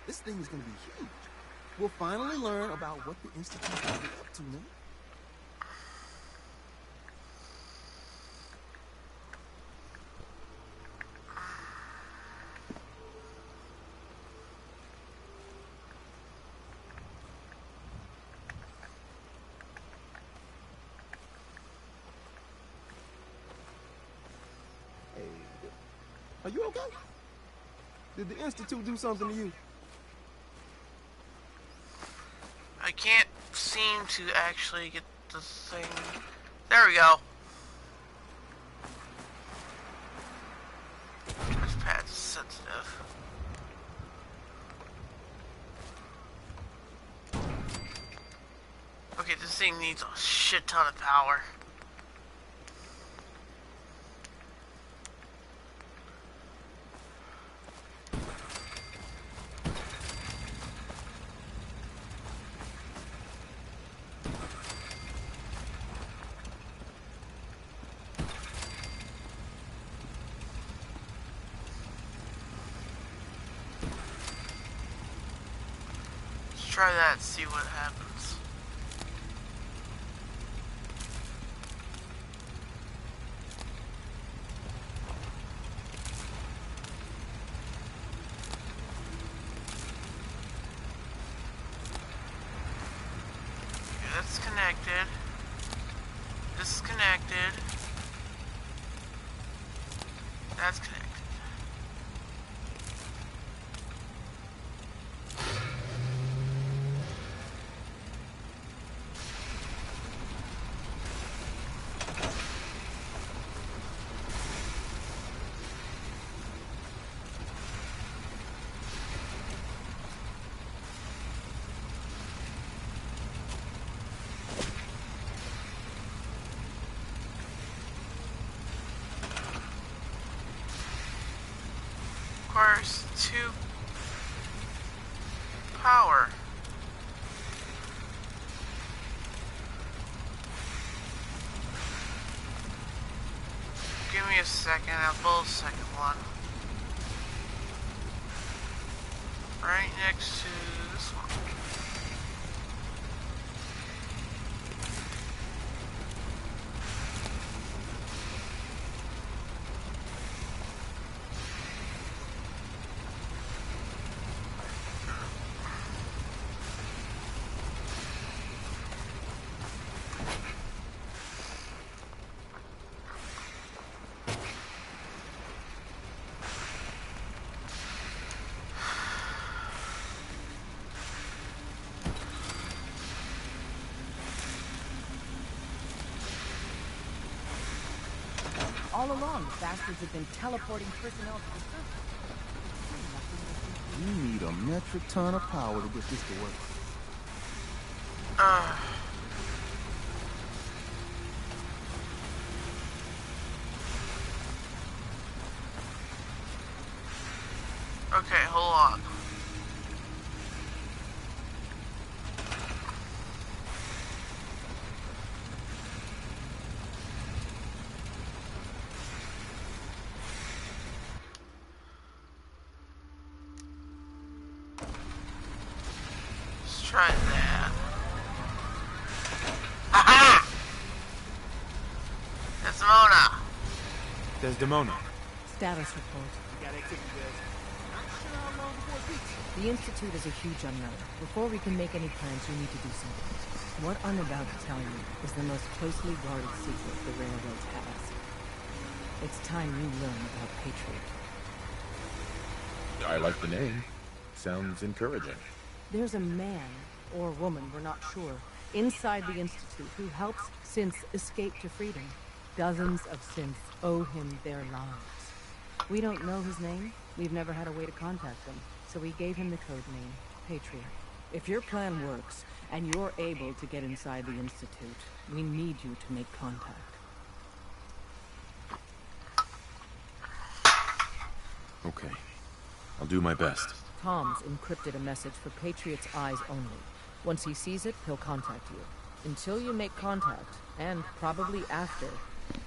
This thing is gonna be huge. We'll finally learn about what the Institute is up to, man. Hey, are you okay? Did the Institute do something to you? I can't seem to actually get the thing. There we go. This pad's sensitive. Okay, this thing needs a shit ton of power. Try that and see what happens. Okay, that's connected. This is connected. That's connected. requires 2 power. Give me a second, I'll build a second one. Right next to this one. All along, the bastards have been teleporting personnel to the surface. You need a metric ton of power to get this to work. Okay, hold on. Let's try that. Aha! Desdemona. Desdemona. Status report. We got activity there. Not sure how long before it peaks. The Institute is a huge unknown. Before we can make any plans, we need to do something. What I'm about to tell you is the most closely guarded secret the Railroads has. It's time you learn about Patriot. I like the name. Sounds encouraging. There's a man, or woman, we're not sure, inside the Institute who helps synths escape to freedom. Dozens of synths owe him their lives. We don't know his name. We've never had a way to contact him. So we gave him the code name, Patriot. If your plan works, and you're able to get inside the Institute, we need you to make contact. Okay. I'll do my best. Tom's encrypted a message for Patriot's eyes only. Once he sees it, he'll contact you. Until you make contact, and probably after,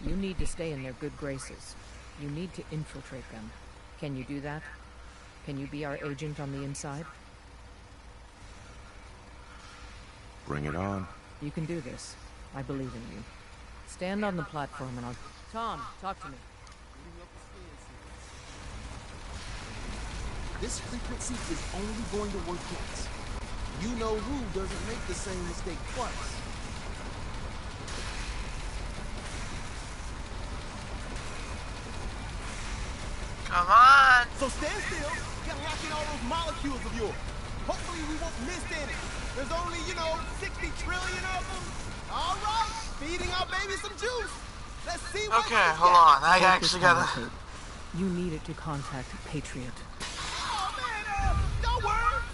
you need to stay in their good graces. You need to infiltrate them. Can you do that? Can you be our agent on the inside? Bring it on. You can do this. I believe in you. Stand on the platform and I'll... Tom, talk to me. This frequency is only going to work once. You know who doesn't make the same mistake twice. Come on! So stand still, get lock in all those molecules of yours. Hopefully we won't miss any. There's only, 60 trillion of them. All right, feeding our baby some juice. Let's see what. Okay, hold on. I actually gotta. You needed to contact Patriot. Oh man, don't worry.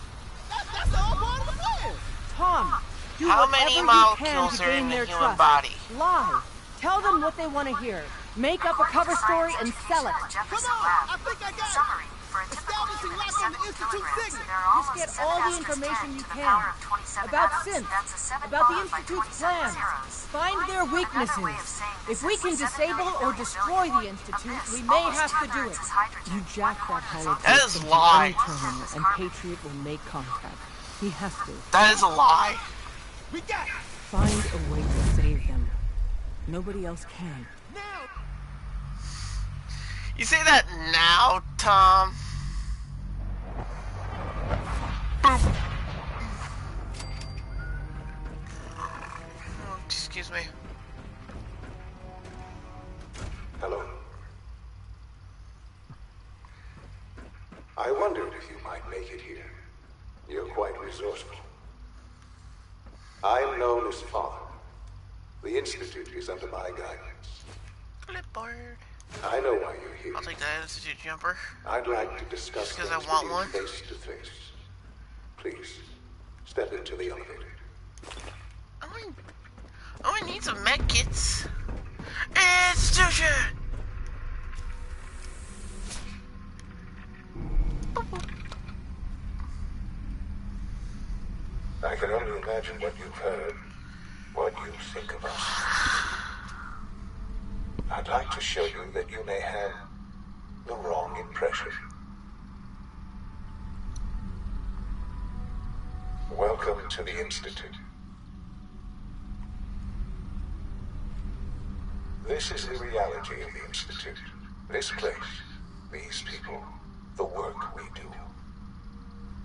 That's all part of the plan. Tom, do How whatever many you molecules can to are gain in the their human trust. body? Lie. Tell them what they want to hear. Make up a cover story and sell it. Come on, I think I got it. Establishing lock on the Institute signal. Just get all the information you can. About synths. About the Institute's plans. Find their weaknesses. If we can disable or destroy the Institute, we may have to do it. You jack that holotape That is a into lie. any terminal and Patriot will make contact. He has to. That is a lie. We got it. Find a way to save them. Nobody else can. You say that now, Tom? Boop. Oh, excuse me. Hello. I wondered if you might make it here. You're quite resourceful. I'm known as Father. The Institute is under my guidance. Clipboard. I know why you're here. I'll take that Institute jumper. I'd like to discuss Just 'cause things I want with you one. face to face. Please, step into the elevator. I need some med kits. Institution! I can only imagine what you've heard, what you think of us. I'd like to show you that you may have the wrong impression. Welcome to the Institute. This is the reality of the Institute. This place, these people, the work we do.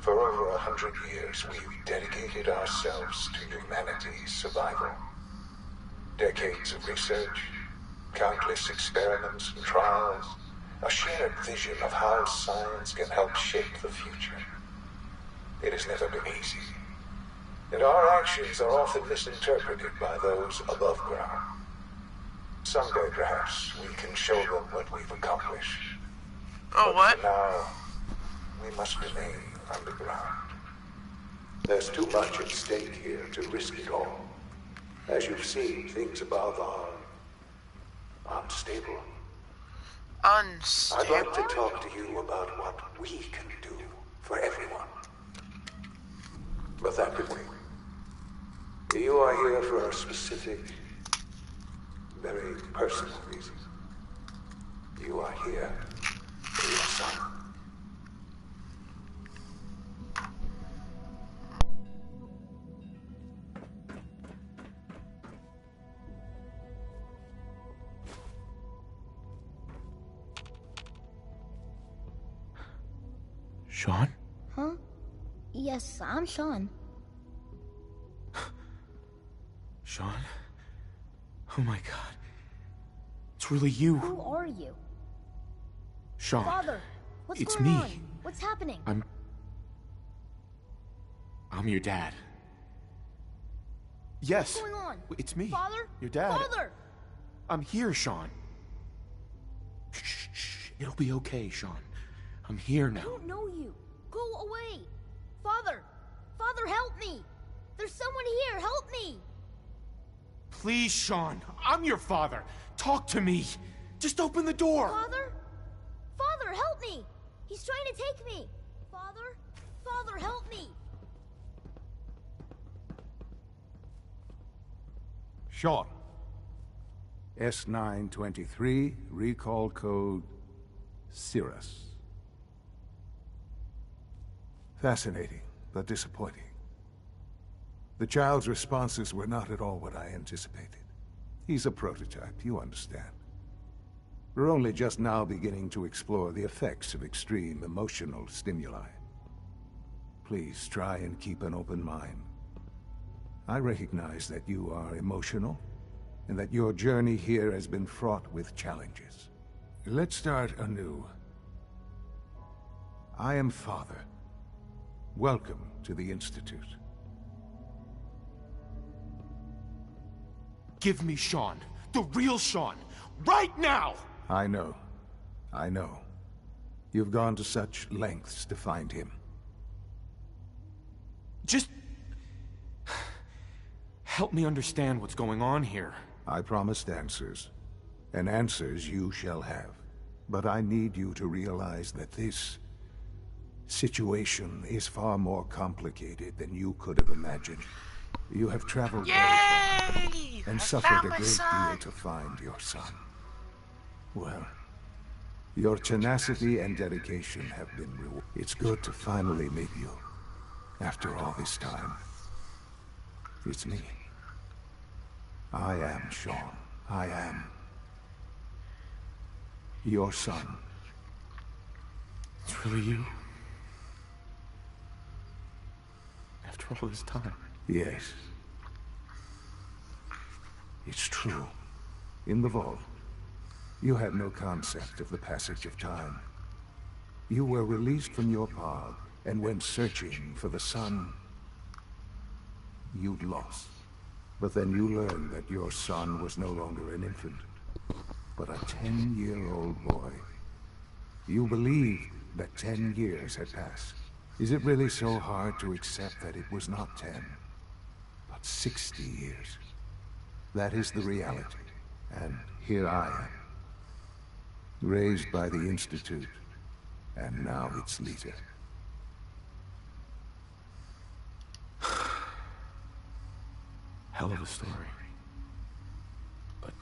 For over 100 years, we've dedicated ourselves to humanity's survival. Decades of research, countless experiments and trials, a shared vision of how science can help shape the future. It has never been easy, and our actions are often misinterpreted by those above ground. Someday, perhaps, we can show them what we've accomplished. Oh, what? For now, we must remain underground. There's too much at stake here to risk it all. As you've seen, things above are unstable. Unstable? I'd like to talk to you about what we can do for everyone. But that could wait. You are here for a specific, very personal reason. You are here for your son. Sean? Huh? Yes, I'm Sean. Sean? Oh my god. It's really you. Who are you? Sean. Father, what's It's going me. on? What's happening? I'm your dad. Yes. What's going on? It's me. Father? Your dad. Father! I'm here, Sean. Shh. It'll be okay, Sean. I'm here now. I don't know you. Go away. Father! Father, help me! There's someone here. Help me! Please, Sean. I'm your father. Talk to me. Just open the door. Father? Father, help me! He's trying to take me! Father? Father, help me! Sean. S923, recall code Cirrus. Fascinating, but disappointing. The child's responses were not at all what I anticipated. He's a prototype, you understand. We're only just now beginning to explore the effects of extreme emotional stimuli. Please try and keep an open mind. I recognize that you are emotional, and that your journey here has been fraught with challenges. Let's start anew. I am Father. Welcome to the Institute. Give me Sean. The real Sean. Right now! I know. You've gone to such lengths to find him. Just help me understand what's going on here. I promised answers, and answers you shall have. But I need you to realize that this situation is far more complicated than you could have imagined. You have traveled very far and suffered a great deal to find your son. Well, your tenacity and dedication have been rewarded. It's good to finally meet you after all this time. It's me. I am Sean. I am your son. It's really you? After all this time? Yes. It's true. In the vault, you had no concept of the passage of time. You were released from your pod and went searching for the son you'd lost. But then you learned that your son was no longer an infant, but a 10-year-old boy. You believed that 10 years had passed. Is it really so hard to accept that it was not 10, but 60 years? That is the reality, and here I am, raised by the Institute, and now its leader. hell of a story. But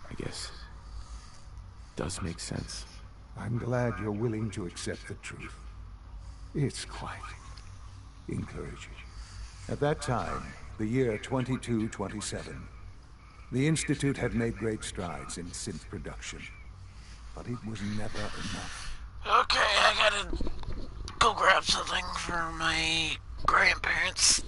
I guess it does make sense. I'm glad you're willing to accept the truth. It's quite encouraging. At that time, the year 2227, the Institute had made great strides in synth production, but it was never enough. Okay, I gotta go grab something for my grandparents.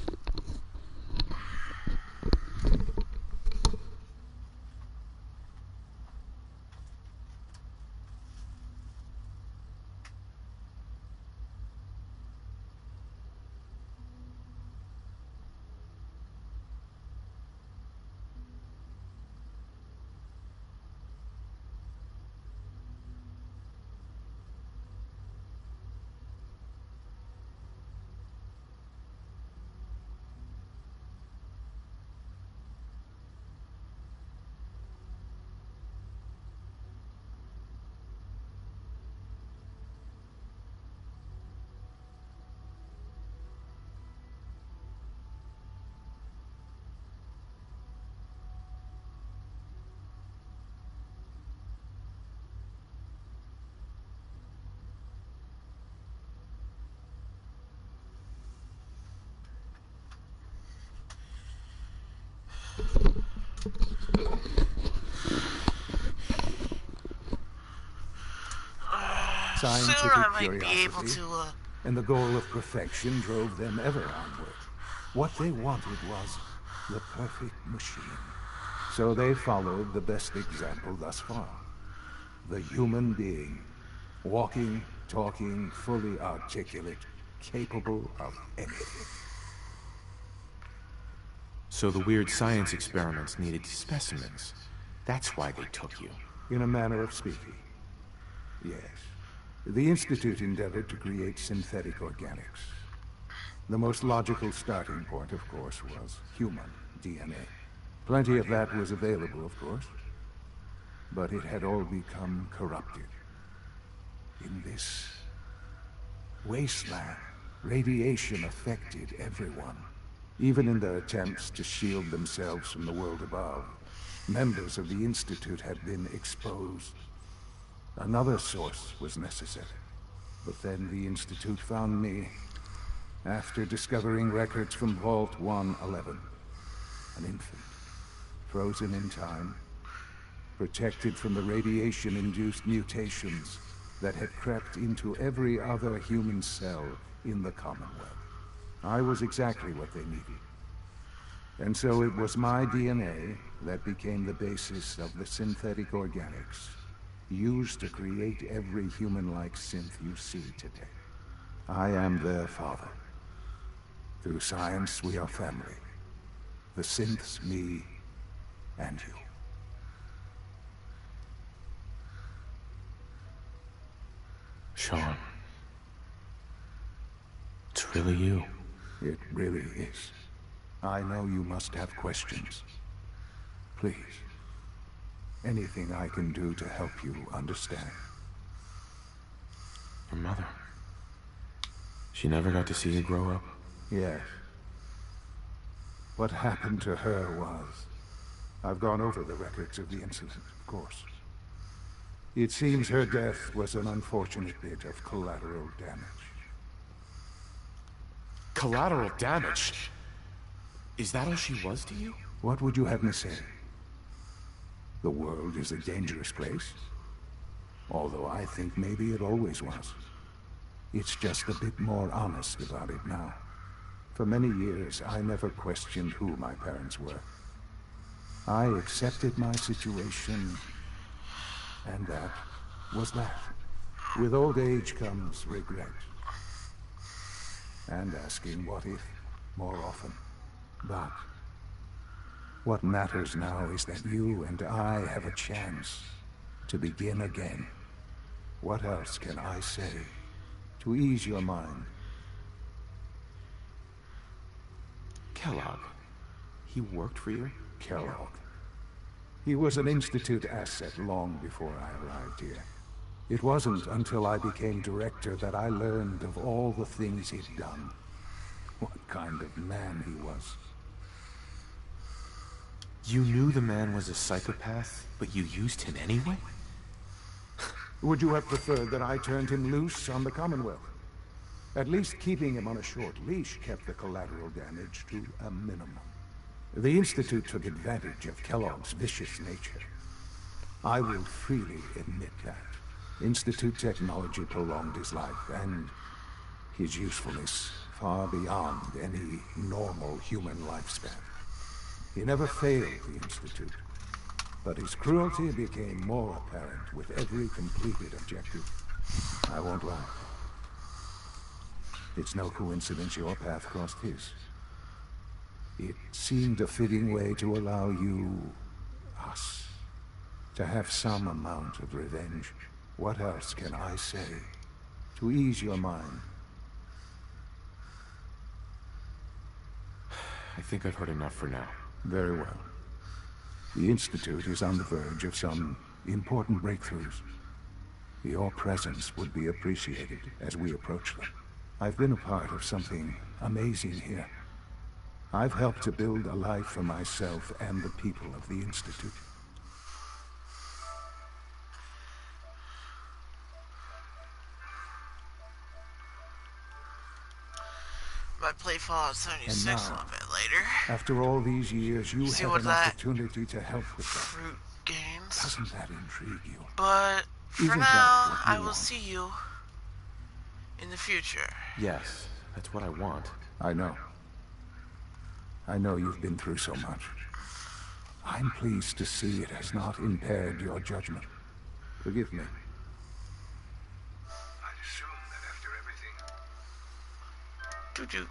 Scientific curiosity and the goal of perfection drove them ever onward. What they wanted was the perfect machine. So they followed the best example thus far. The human being. Walking, talking, fully articulate, capable of anything. So the weird science experiments needed specimens. That's why they took you. In a manner of speaking. Yes. The Institute endeavored to create synthetic organics. The most logical starting point, of course, was human DNA. Plenty of that was available, of course. But it had all become corrupted. In this wasteland, radiation affected everyone. Even in their attempts to shield themselves from the world above, members of the Institute had been exposed. Another source was necessary. But then the Institute found me after discovering records from Vault 111. An infant, frozen in time, protected from the radiation-induced mutations that had crept into every other human cell in the Commonwealth. I was exactly what they needed. And so it was my DNA that became the basis of the synthetic organics used to create every human-like synth you see today. I am their father. Through science, we are family. The synths, me, and you. Sean. It's really you. It really is. I know you must have questions. Please. Anything I can do to help you understand. Your mother. She never got to see you grow up? Yes. What happened to her was... I've gone over the records of the incident, of course. It seems her death was an unfortunate bit of collateral damage. Collateral damage? Is that all she was to you? What would you have me say? The world is a dangerous place. Although I think maybe it always was. It's just a bit more honest about it now. For many years, I never questioned who my parents were. I accepted my situation, and that was that. With old age comes regret. And asking what if more often. But what matters now is that you and I have a chance to begin again. What else can I say to ease your mind? Kellogg. He worked for you? Kellogg. He was an Institute asset long before I arrived here. It wasn't until I became director that I learned of all the things he'd done. what kind of man he was. You knew the man was a psychopath, but you used him anyway? Would you have preferred that I turned him loose on the Commonwealth? At least keeping him on a short leash kept the collateral damage to a minimum. The Institute took advantage of Kellogg's vicious nature. I will freely admit that. Institute technology prolonged his life, and his usefulness far beyond any normal human lifespan. He never failed the Institute, but his cruelty became more apparent with every completed objective. I won't lie. It's no coincidence your path crossed his. It seemed a fitting way to allow you, us, to have some amount of revenge. What else can I say to ease your mind? I think I've heard enough for now. Very well. The Institute is on the verge of some important breakthroughs. Your presence would be appreciated as we approach them. I've been a part of something amazing here. I've helped to build a life for myself and the people of the Institute. Might play Fallout 76 a little bit later. After all these years, you See have what an that opportunity to help with that. fruit gains. Doesn't that intrigue you? But for Isn't now, that what you I will want? see you in the future. Yes, that's what I want. I know. I know you've been through so much. I'm pleased to see it has not impaired your judgment. Forgive me. Doo-doo.